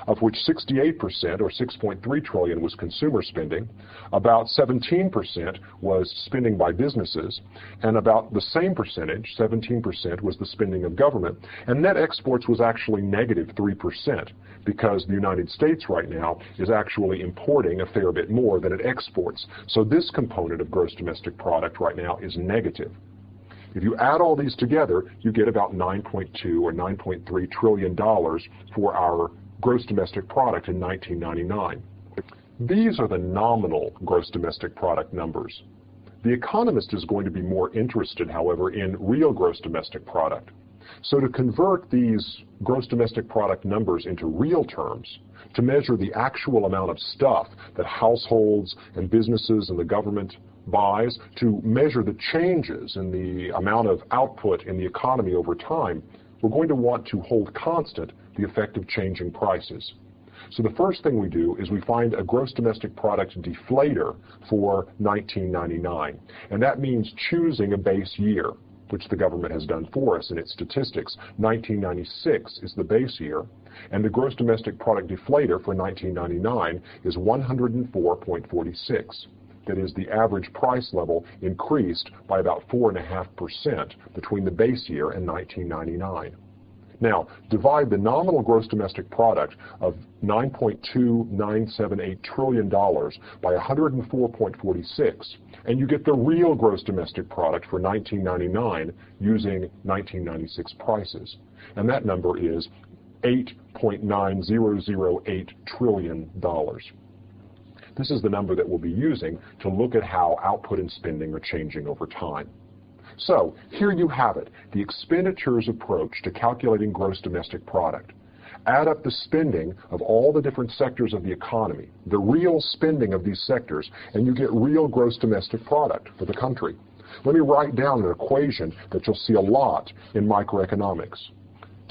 of which 68%, or $6.3 trillion, was consumer spending, about 17% was spending by businesses, and about the same percentage, 17%, was the spending of government, and net exports was actually negative 3%, because the United States right now is actually importing a fair bit more than it exports. So this component of gross domestic product right now is negative. If you add all these together, you get about $9.2 or $9.3 trillion for our gross domestic product in 1999. These are the nominal gross domestic product numbers. The economist is going to be more interested, however, in real gross domestic product. So to convert these gross domestic product numbers into real terms, to measure the actual amount of stuff that households and businesses and the government buys, to measure the changes in the amount of output in the economy over time, we're going to want to hold constant the effect of changing prices. So the first thing we do is we find a gross domestic product deflator for 1999. And that means choosing a base year, which the government has done for us in its statistics. 1996 is the base year, and the gross domestic product deflator for 1999 is 104.46. That is, the average price level increased by about 4.5% between the base year and 1999. Now, divide the nominal gross domestic product of $9.2978 trillion by 104.46, and you get the real gross domestic product for 1999 using 1996 prices. And that number is $8.9008 trillion. This is the number that we'll be using to look at how output and spending are changing over time. So, here you have it, the expenditures approach to calculating gross domestic product. Add up the spending of all the different sectors of the economy, the real spending of these sectors, and you get real gross domestic product for the country. Let me write down an equation that you'll see a lot in microeconomics.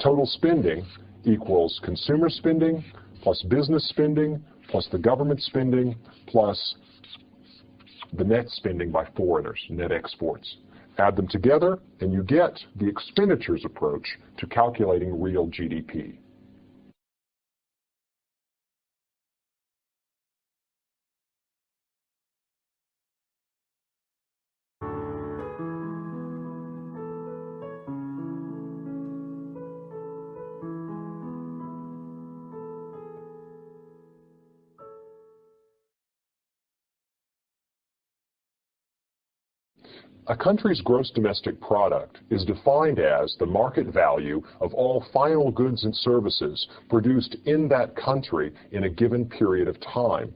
Total spending equals consumer spending plus business spending plus the government spending plus the net spending by foreigners, net exports. Add them together, and you get the expenditures approach to calculating real GDP. A country's gross domestic product is defined as the market value of all final goods and services produced in that country in a given period of time.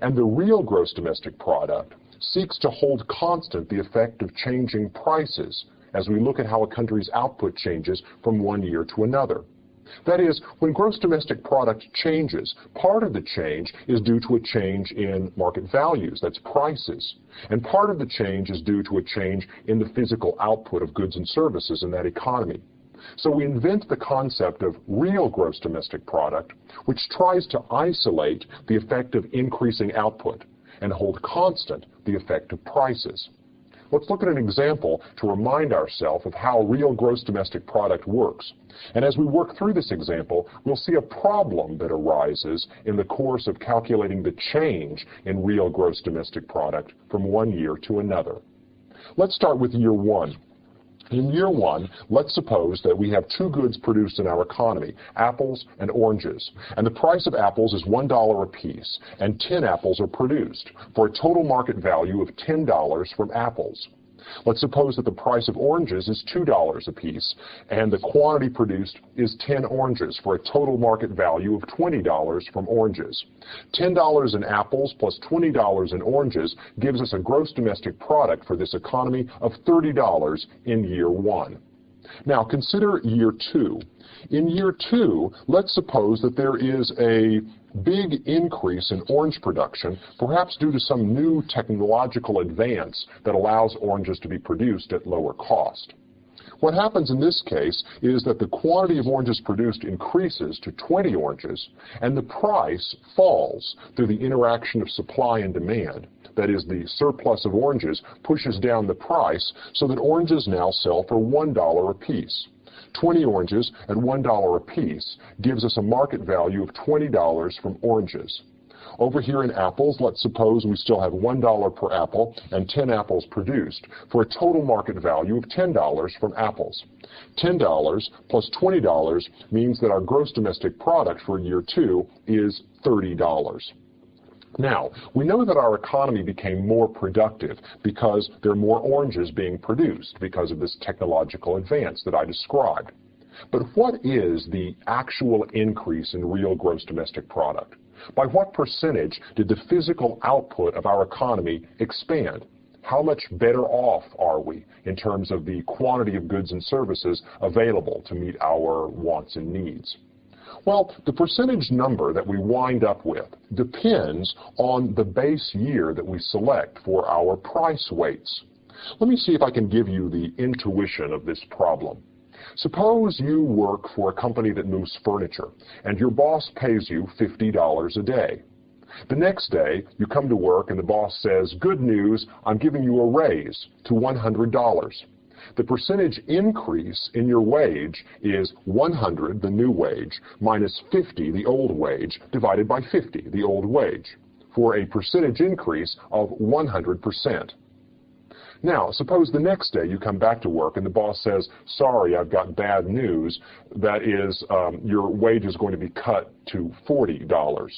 And the real gross domestic product seeks to hold constant the effect of changing prices as we look at how a country's output changes from one year to another. That is, when gross domestic product changes, part of the change is due to a change in market values, that's prices. And part of the change is due to a change in the physical output of goods and services in that economy. So we invent the concept of real gross domestic product, which tries to isolate the effect of increasing output and hold constant the effect of prices. Let's look at an example to remind ourselves of how real gross domestic product works. And as we work through this example, we'll see a problem that arises in the course of calculating the change in real gross domestic product from one year to another. Let's start with year one. In year one, let's suppose that we have two goods produced in our economy, apples and oranges. And the price of apples is $1 a piece, and 10 apples are produced, for a total market value of $10 from apples. Let's suppose that the price of oranges is $2 a piece, and the quantity produced is 10 oranges, for a total market value of $20 from oranges. $10 in apples plus $20 in oranges gives us a gross domestic product for this economy of $30 in year one. Now consider year two. In year two, let's suppose that there is a big increase in orange production, perhaps due to some new technological advance that allows oranges to be produced at lower cost. What happens in this case is that the quantity of oranges produced increases to 20 oranges, and the price falls through the interaction of supply and demand. That is, the surplus of oranges pushes down the price so that oranges now sell for $1 a piece. 20 oranges at $1 a piece gives us a market value of $20 from oranges. Over here in apples, let's suppose we still have $1 per apple and 10 apples produced, for a total market value of $10 from apples. $10 plus $20 means that our gross domestic product for year two is $30. Now, we know that our economy became more productive because there are more oranges being produced because of this technological advance that I described. But what is the actual increase in real gross domestic product? By what percentage did the physical output of our economy expand? How much better off are we in terms of the quantity of goods and services available to meet our wants and needs? Well, the percentage number that we wind up with depends on the base year that we select for our price weights. Let me see if I can give you the intuition of this problem. Suppose you work for a company that moves furniture, and your boss pays you $50 a day. The next day, you come to work and the boss says, "Good news, I'm giving you a raise to $100. The percentage increase in your wage is 100, the new wage, minus 50, the old wage, divided by 50, the old wage, for a percentage increase of 100%. Now, suppose the next day you come back to work and the boss says, sorry, I've got bad news. That is, your wage is going to be cut to $40.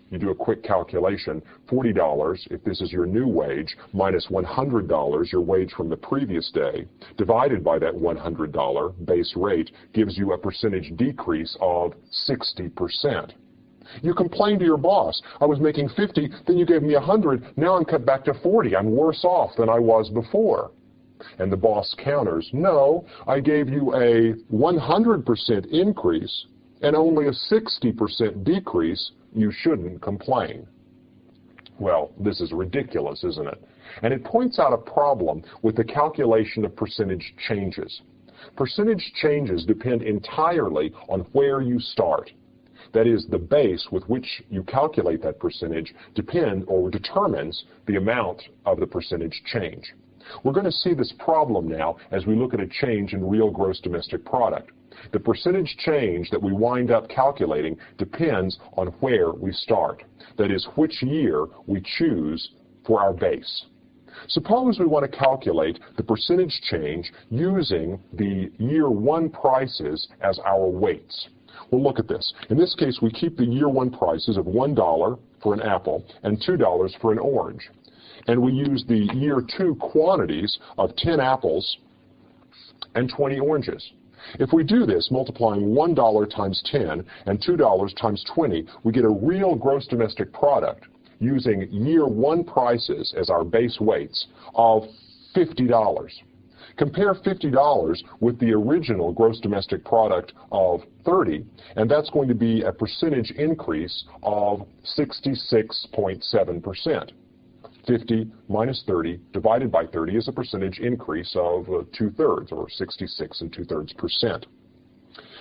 You do a quick calculation, $40, if this is your new wage, minus $100, your wage from the previous day, divided by that $100 base rate, gives you a percentage decrease of 60%. You complain to your boss, I was making 50, then you gave me 100, now I'm cut back to 40, I'm worse off than I was before. And the boss counters, no, I gave you a 100% increase and only a 60% decrease, you shouldn't complain. Well, this is ridiculous, isn't it? And it points out a problem with the calculation of percentage changes. Percentage changes depend entirely on where you start. That is, the base with which you calculate that percentage determines the amount of the percentage change. We're going to see this problem now as we look at a change in real gross domestic product. The percentage change that we wind up calculating depends on where we start. That is, which year we choose for our base. Suppose we want to calculate the percentage change using the year one prices as our weights. Well, look at this. In this case, we keep the year one prices of $1 for an apple and $2 for an orange. And we use the year two quantities of 10 apples and 20 oranges. If we do this, multiplying $1 times 10 and $2 times 20, we get a real gross domestic product using year one prices as our base weights of $50. Compare $50 with the original gross domestic product of 30, and that's going to be a percentage increase of 66.7%. 50 minus 30 divided by 30 is a percentage increase of 2/3, or 66 2/3%.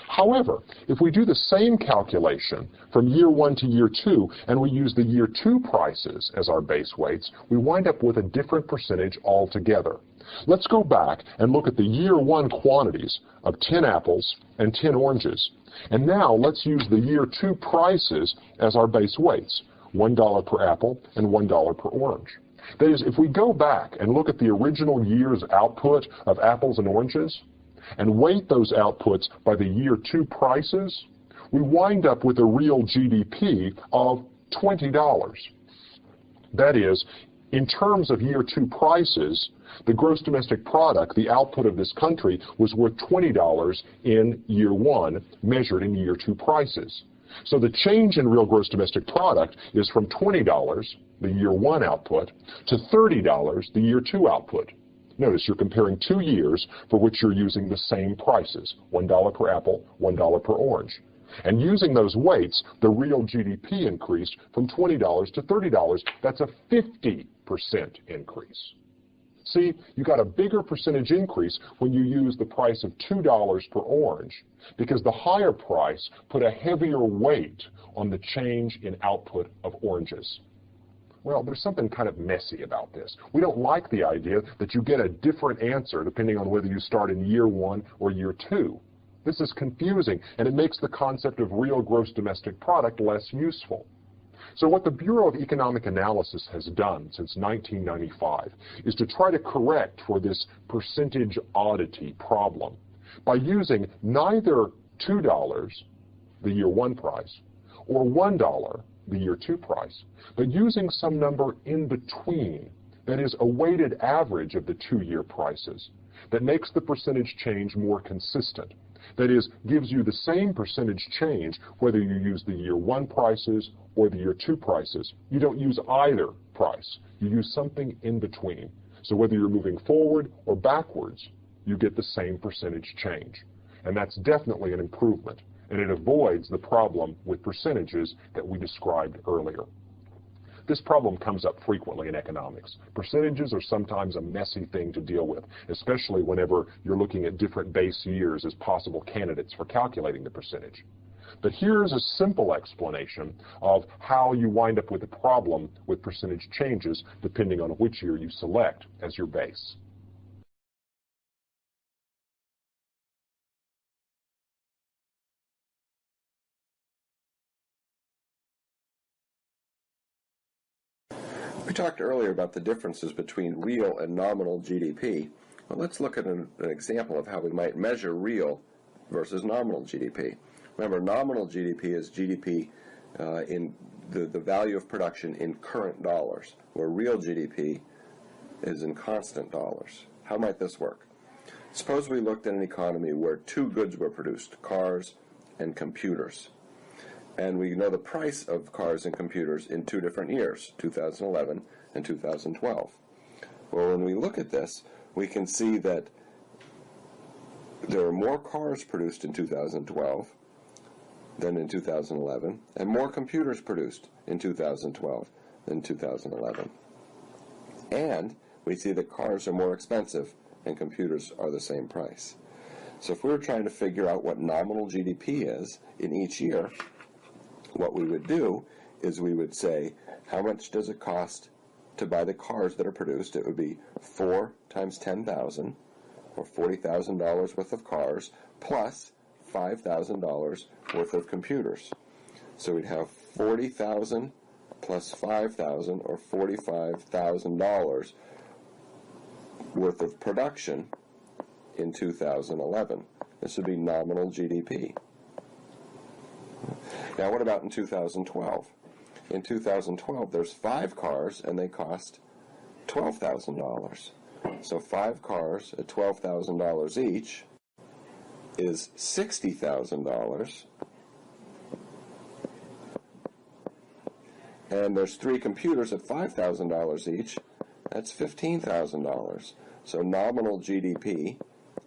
However, if we do the same calculation from year one to year two, and we use the year two prices as our base weights, we wind up with a different percentage altogether. Let's go back and look at the year one quantities of 10 apples and 10 oranges. And now let's use the year two prices as our base weights. $1 per apple and $1 per orange. That is, if we go back and look at the original year's output of apples and oranges and weight those outputs by the year two prices, we wind up with a real GDP of $20. That is, in terms of year two prices, the gross domestic product, the output of this country, was worth $20 in year one, measured in year two prices. So the change in real gross domestic product is from $20, the year one output, to $30, the year two output. Notice you're comparing 2 years for which you're using the same prices, $1 per apple, $1 per orange. And using those weights, the real GDP increased from $20 to $30. That's a 50% increase. See, you got a bigger percentage increase when you use the price of $2 per orange, because the higher price put a heavier weight on the change in output of oranges. Well, there's something kind of messy about this. We don't like the idea that you get a different answer depending on whether you start in year one or year two. This is confusing, and it makes the concept of real gross domestic product less useful. So what the Bureau of Economic Analysis has done since 1995 is to try to correct for this percentage oddity problem by using neither $2, the year one price, or $1, the year two price, but using some number in between, that is a weighted average of the 2-year prices, that makes the percentage change more consistent. That is, gives you the same percentage change whether you use the year one prices or the year two prices. You don't use either price. You use something in between. So whether you're moving forward or backwards, you get the same percentage change. And that's definitely an improvement. And it avoids the problem with percentages that we described earlier. This problem comes up frequently in economics. Percentages are sometimes a messy thing to deal with, especially whenever you're looking at different base years as possible candidates for calculating the percentage. But here's a simple explanation of how you wind up with a problem with percentage changes depending on which year you select as your base. We talked earlier about the differences between real and nominal GDP. Well, let's look at an example of how we might measure real versus nominal GDP. Remember, nominal GDP is GDP in the value of production in current dollars, where real GDP is in constant dollars. How might this work? Suppose we looked at an economy where two goods were produced, cars and computers. And we know the price of cars and computers in two different years, 2011 and 2012. Well, when we look at this, we can see that there are more cars produced in 2012 than in 2011, and more computers produced in 2012 than 2011. And we see that cars are more expensive and computers are the same price. So if we were trying to figure out what nominal GDP is in each year, what we would do is we would say, how much does it cost to buy the cars that are produced? It would be 4 times 10,000, or $40,000 worth of cars, plus $5,000 worth of computers. So we'd have 40,000 plus 5,000, or $45,000 worth of production in 2011. This would be nominal GDP. Now what about in 2012? In 2012, there's 5 cars, and they cost $12,000. So 5 cars at $12,000 each is $60,000. And there's 3 computers at $5,000 each. That's $15,000. So nominal GDP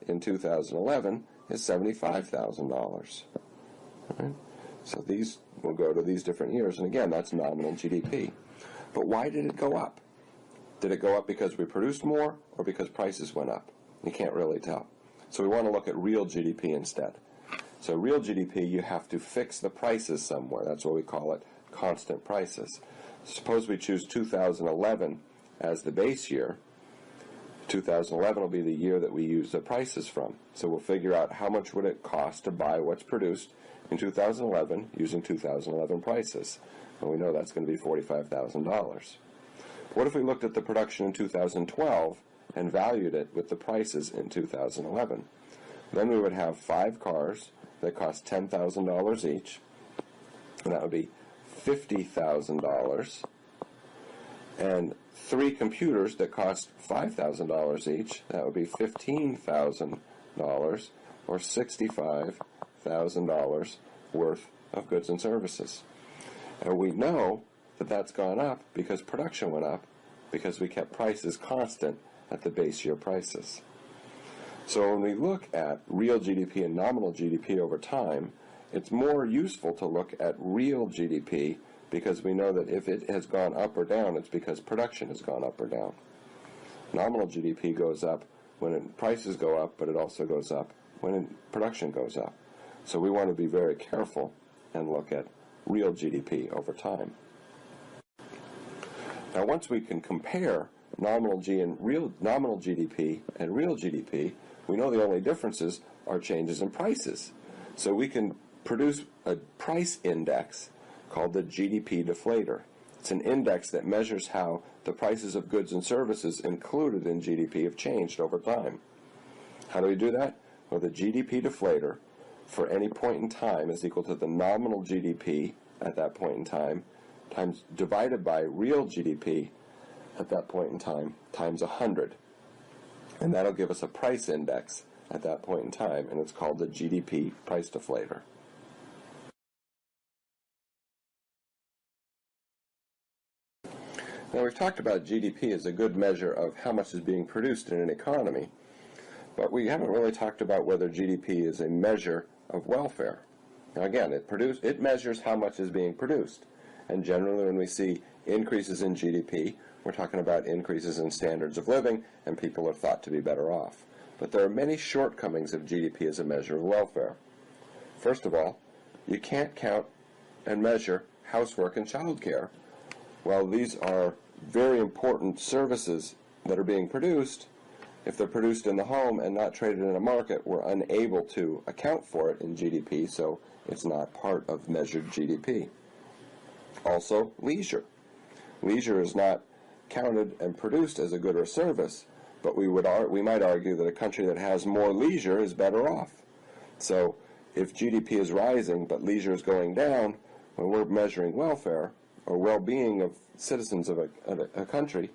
in 2011 is $75,000. Right? So these will go to these different years, and again, that's nominal GDP. But why did it go up? Did it go up because we produced more, or because prices went up? You can't really tell. So we want to look at real GDP instead. So real GDP, you have to fix the prices somewhere. That's what we call it, constant prices. Suppose we choose 2011 as the base year. 2011 will be the year that we use the prices from. So we'll figure out how much would it cost to buy what's produced in 2011 using 2011 prices. And we know that's going to be $45,000. What if we looked at the production in 2012 and valued it with the prices in 2011? Then we would have 5 cars that cost $10,000 each, and that would be $50,000, and 3 computers that cost $5,000 each, that would be $15,000, or $65,000 worth of goods and services. And we know that that's gone up because production went up, because we kept prices constant at the base year prices. So when we look at real GDP and nominal GDP over time, it's more useful to look at real GDP, because we know that if it has gone up or down, it's because production has gone up or down. Nominal GDP goes up when prices go up, but it also goes up when production goes up. So we want to be very careful and look at real GDP over time. Now, once we can compare nominal GDP and real GDP, we know the only differences are changes in prices. So we can produce a price index called the GDP deflator. It's an index that measures how the prices of goods and services included in GDP have changed over time. How do we do that? Well, the GDP deflator for any point in time is equal to the nominal GDP at that point in time divided by real GDP at that point in time times 100. And that'll give us a price index at that point in time, and it's called the GDP price deflator. Now, we've talked about GDP as a good measure of how much is being produced in an economy, but we haven't really talked about whether GDP is a measure of welfare. Now, again, it measures how much is being produced, and generally when we see increases in GDP, we're talking about increases in standards of living, and people are thought to be better off. But there are many shortcomings of GDP as a measure of welfare. First of all, you can't count and measure housework and childcare. While these are very important services that are being produced, if they're produced in the home and not traded in a market, we're unable to account for it in GDP, so it's not part of measured GDP. Also, leisure. Leisure is not counted and produced as a good or service, but we might argue that a country that has more leisure is better off. So if GDP is rising but leisure is going down, when we're measuring welfare or well-being of citizens of a country,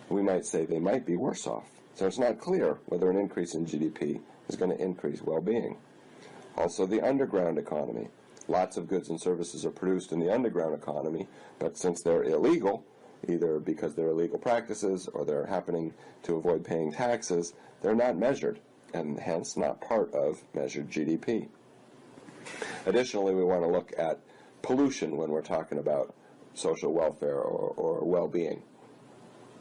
we might say they might be worse off. So it's not clear whether an increase in GDP is going to increase well-being. Also, the underground economy. Lots of goods and services are produced in the underground economy, but since they're illegal, either because they're illegal practices or they're happening to avoid paying taxes, they're not measured, and hence not part of measured GDP. Additionally, we want to look at pollution when we're talking about social welfare or well-being.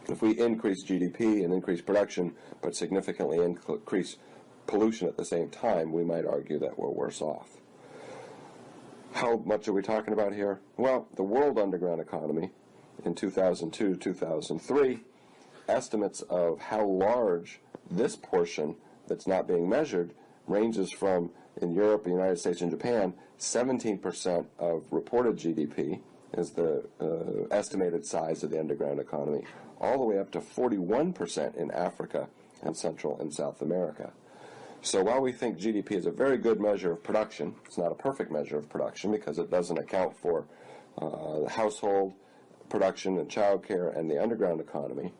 If we increase GDP and increase production, but significantly increase pollution at the same time, we might argue that we're worse off. How much are we talking about here? Well, the world underground economy in 2002-2003, estimates of how large this portion that's not being measured ranges from, in Europe, the United States, and Japan, 17% of reported GDP is the estimated size of the underground economy, all the way up to 41% in Africa and Central and South America. So while we think GDP is a very good measure of production, it's not a perfect measure of production because it doesn't account for the household production and childcare and the underground economy.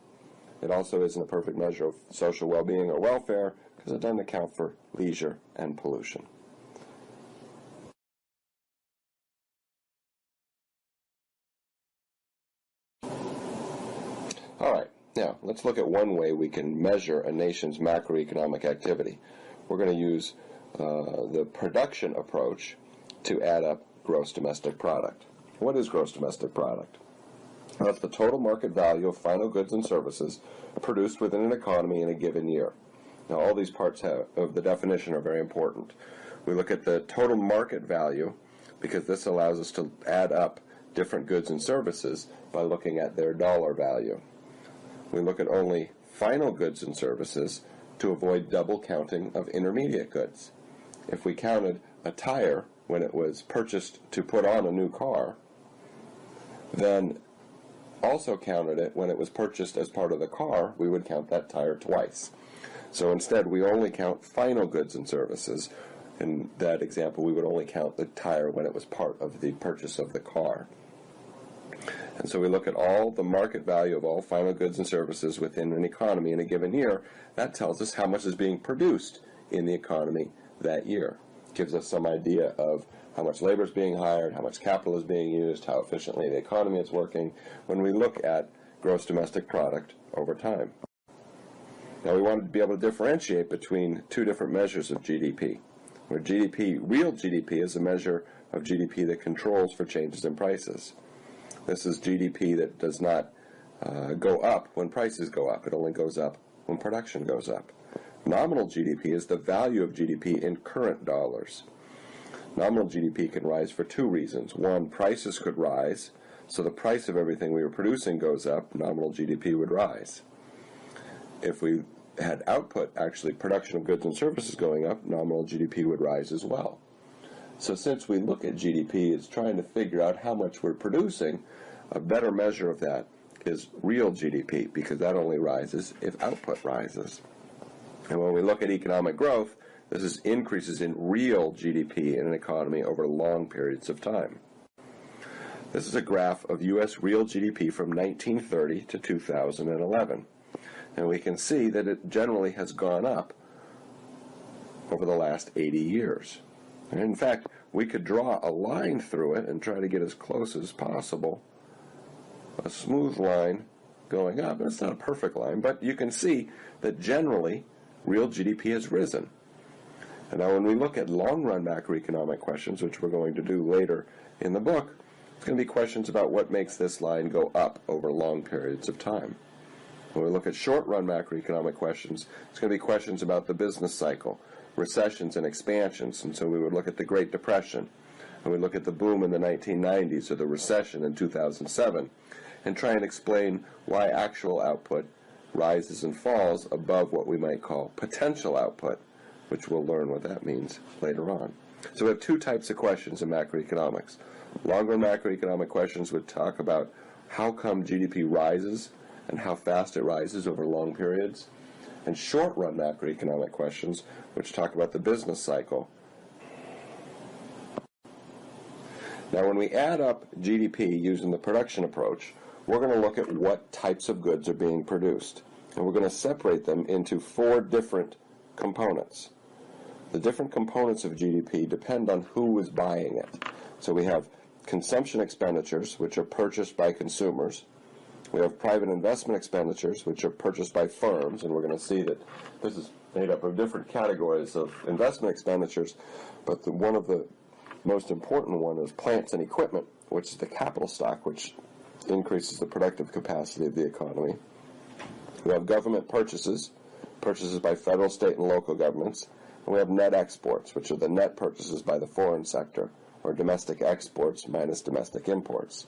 It also isn't a perfect measure of social well-being or welfare because it doesn't account for leisure and pollution. All right, now let's look at one way we can measure a nation's macroeconomic activity. We're going to use the production approach to add up gross domestic product. What is gross domestic product? Well, that's the total market value of final goods and services produced within an economy in a given year. Now, all these parts of the definition are very important. We look at the total market value because this allows us to add up different goods and services by looking at their dollar value. We look at only final goods and services to avoid double counting of intermediate goods. If we counted a tire when it was purchased to put on a new car, then also counted it when it was purchased as part of the car, we would count that tire twice. So instead, we only count final goods and services. In that example, we would only count the tire when it was part of the purchase of the car. And so we look at all the market value of all final goods and services within an economy in a given year. That tells us how much is being produced in the economy that year. It gives us some idea of how much labor is being hired, how much capital is being used, how efficiently the economy is working when we look at gross domestic product over time. Now we want to be able to differentiate between two different measures of GDP, where GDP, real GDP, is a measure of GDP that controls for changes in prices. This is GDP that does not go up when prices go up. It only goes up when production goes up. Nominal GDP is the value of GDP in current dollars. Nominal GDP can rise for two reasons. One, prices could rise, so the price of everything we were producing goes up, nominal GDP would rise. If we had output, actually production of goods and services going up, nominal GDP would rise as well. So since we look at GDP as trying to figure out how much we're producing, a better measure of that is real GDP, because that only rises if output rises. And when we look at economic growth, this is increases in real GDP in an economy over long periods of time. This is a graph of U.S. real GDP from 1930 to 2011. And we can see that it generally has gone up over the last 80 years. And in fact, we could draw a line through it and try to get as close as possible. A smooth line going up. It's not a perfect line, but you can see that generally real GDP has risen. And now when we look at long-run macroeconomic questions, which we're going to do later in the book, it's going to be questions about what makes this line go up over long periods of time. When we look at short-run macroeconomic questions, it's going to be questions about the business cycle, recessions and expansions, and so we would look at the Great Depression, and we look at the boom in the 1990s or the recession in 2007, and try and explain why actual output rises and falls above what we might call potential output, which we'll learn what that means later on. So we have two types of questions in macroeconomics. Longer macroeconomic questions would talk about how come GDP rises and how fast it rises over long periods, and short-run macroeconomic questions, which talk about the business cycle. Now, when we add up GDP using the production approach, we're going to look at what types of goods are being produced, and we're going to separate them into 4 different components. The different components of GDP depend on who is buying it. So we have consumption expenditures, which are purchased by consumers. We have private investment expenditures, which are purchased by firms, and we're going to see that this is made up of different categories of investment expenditures, but one of the most important one is plants and equipment, which is the capital stock, which increases the productive capacity of the economy. We have government purchases by federal, state, and local governments, and we have net exports, which are the net purchases by the foreign sector, or domestic exports minus domestic imports.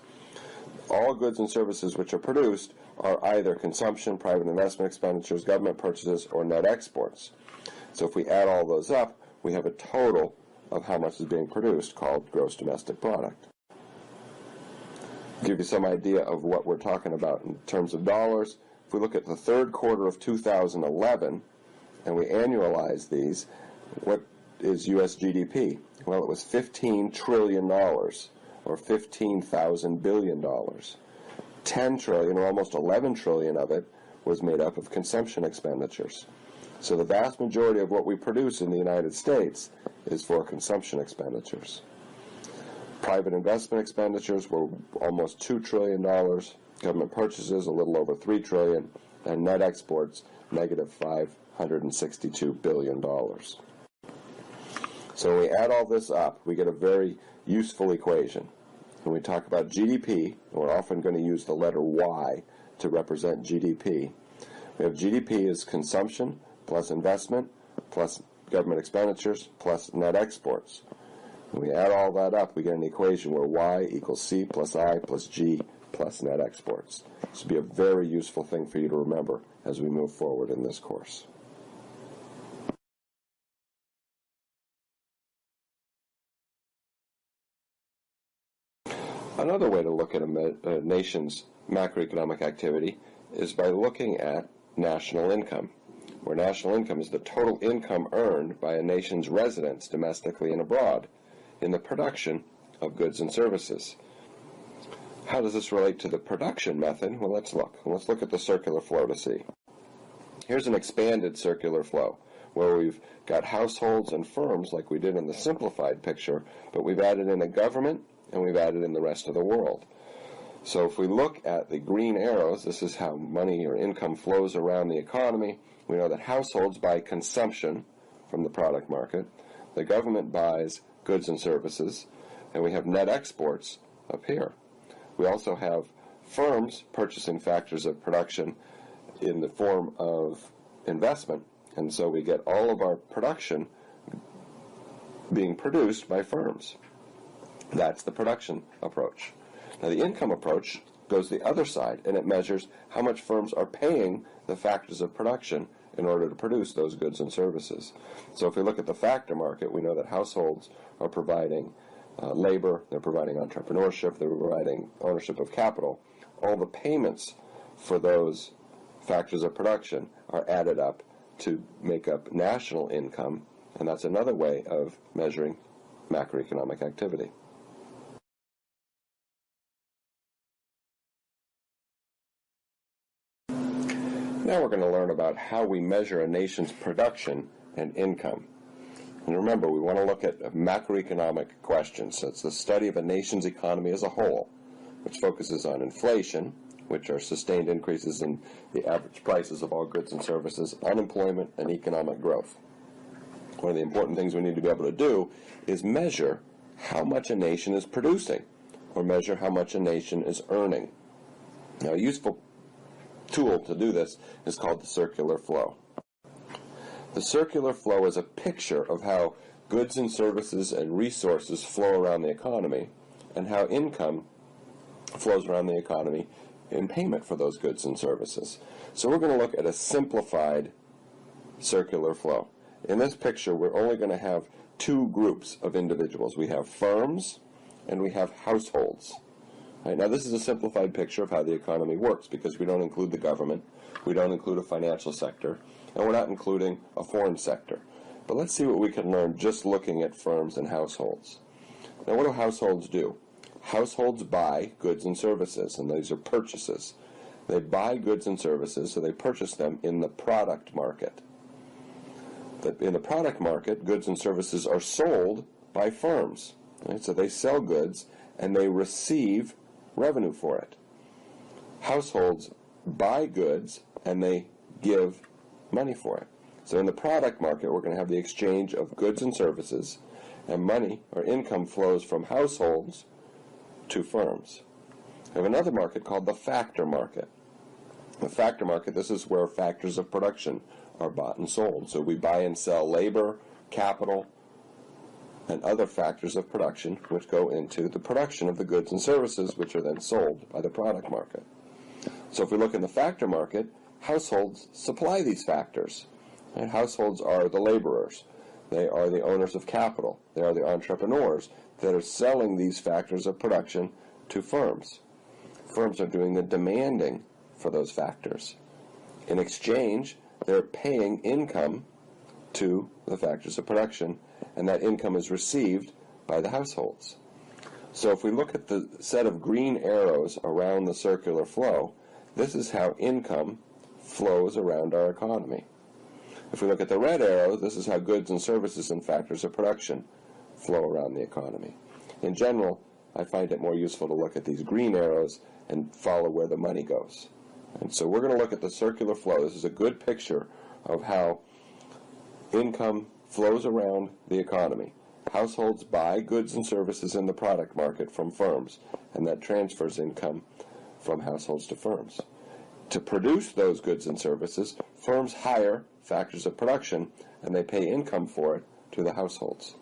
All goods and services which are produced are either consumption, private investment expenditures, government purchases, or net exports. So if we add all those up, we have a total of how much is being produced, called gross domestic product. Give you some idea of what we're talking about in terms of dollars. If we look at the third quarter of 2011 and we annualize these, what is U.S. GDP? Well, it was $15 trillion, or 15,000 billion dollars. 10 trillion, or almost 11 trillion of it, was made up of consumption expenditures. So the vast majority of what we produce in the United States is for consumption expenditures. Private investment expenditures were almost $2 trillion, government purchases a little over $3 trillion, and net exports negative $562 billion. So when we add all this up, we get a very useful equation. When we talk about GDP, we're often going to use the letter Y to represent GDP. We have GDP as consumption plus investment plus government expenditures plus net exports. When we add all that up, we get an equation where Y equals C plus I plus G plus net exports. This will be a very useful thing for you to remember as we move forward in this course. Another way to look at a nation's macroeconomic activity is by looking at national income, where national income is the total income earned by a nation's residents domestically and abroad in the production of goods and services. How does this relate to the production method? Well, let's look. Let's look at the circular flow to see. Here's an expanded circular flow where we've got households and firms like we did in the simplified picture, but we've added in a government and we've added in the rest of the world. So if we look at the green arrows, this is how money or income flows around the economy. We know that households buy consumption from the product market, the government buys goods and services, and we have net exports up here. We also have firms purchasing factors of production in the form of investment, and so we get all of our production being produced by firms. That's the production approach. Now the income approach goes the other side, and it measures how much firms are paying the factors of production in order to produce those goods and services. So if we look at the factor market, we know that households are providing labor, they're providing entrepreneurship, they're providing ownership of capital. All the payments for those factors of production are added up to make up national income, and that's another way of measuring macroeconomic activity. Now we're going to learn about how we measure a nation's production and income. And remember, we want to look at macroeconomic questions. So it's the study of a nation's economy as a whole, which focuses on inflation, which are sustained increases in the average prices of all goods and services, unemployment, and economic growth. One of the important things we need to be able to do is measure how much a nation is producing, or measure how much a nation is earning. Now, a useful tool to do this is called the circular flow. The circular flow is a picture of how goods and services and resources flow around the economy and how income flows around the economy in payment for those goods and services. So we're going to look at a simplified circular flow. In this picture, we're only going to have two groups of individuals. We have firms and we have households. Right, now this is a simplified picture of how the economy works because we don't include the government, we don't include a financial sector, and we're not including a foreign sector. But let's see what we can learn just looking at firms and households. Now what do households do? Households buy goods and services, and these are purchases. They buy goods and services, so they purchase them in the product market. In the product market, goods and services are sold by firms. Right? So they sell goods and they receive revenue for it. Households buy goods and they give money for it. So in the product market, we're going to have the exchange of goods and services, and money or income flows from households to firms. We have another market called the factor market. The factor market, this is where factors of production are bought and sold. So we buy and sell labor, capital, and other factors of production which go into the production of the goods and services which are then sold by the product market. So if we look in the factor market, households supply these factors. And households are the laborers. They are the owners of capital. They are the entrepreneurs that are selling these factors of production to firms. Firms are doing the demanding for those factors. In exchange, they're paying income to the factors of production, and that income is received by the households. So if we look at the set of green arrows around the circular flow, this is how income flows around our economy. If we look at the red arrow, this is how goods and services and factors of production flow around the economy. In general, I find it more useful to look at these green arrows and follow where the money goes. And so we're going to look at the circular flow. This is a good picture of how income flows around the economy. Households buy goods and services in the product market from firms, and that transfers income from households to firms. To produce those goods and services, firms hire factors of production, and they pay income for it to the households.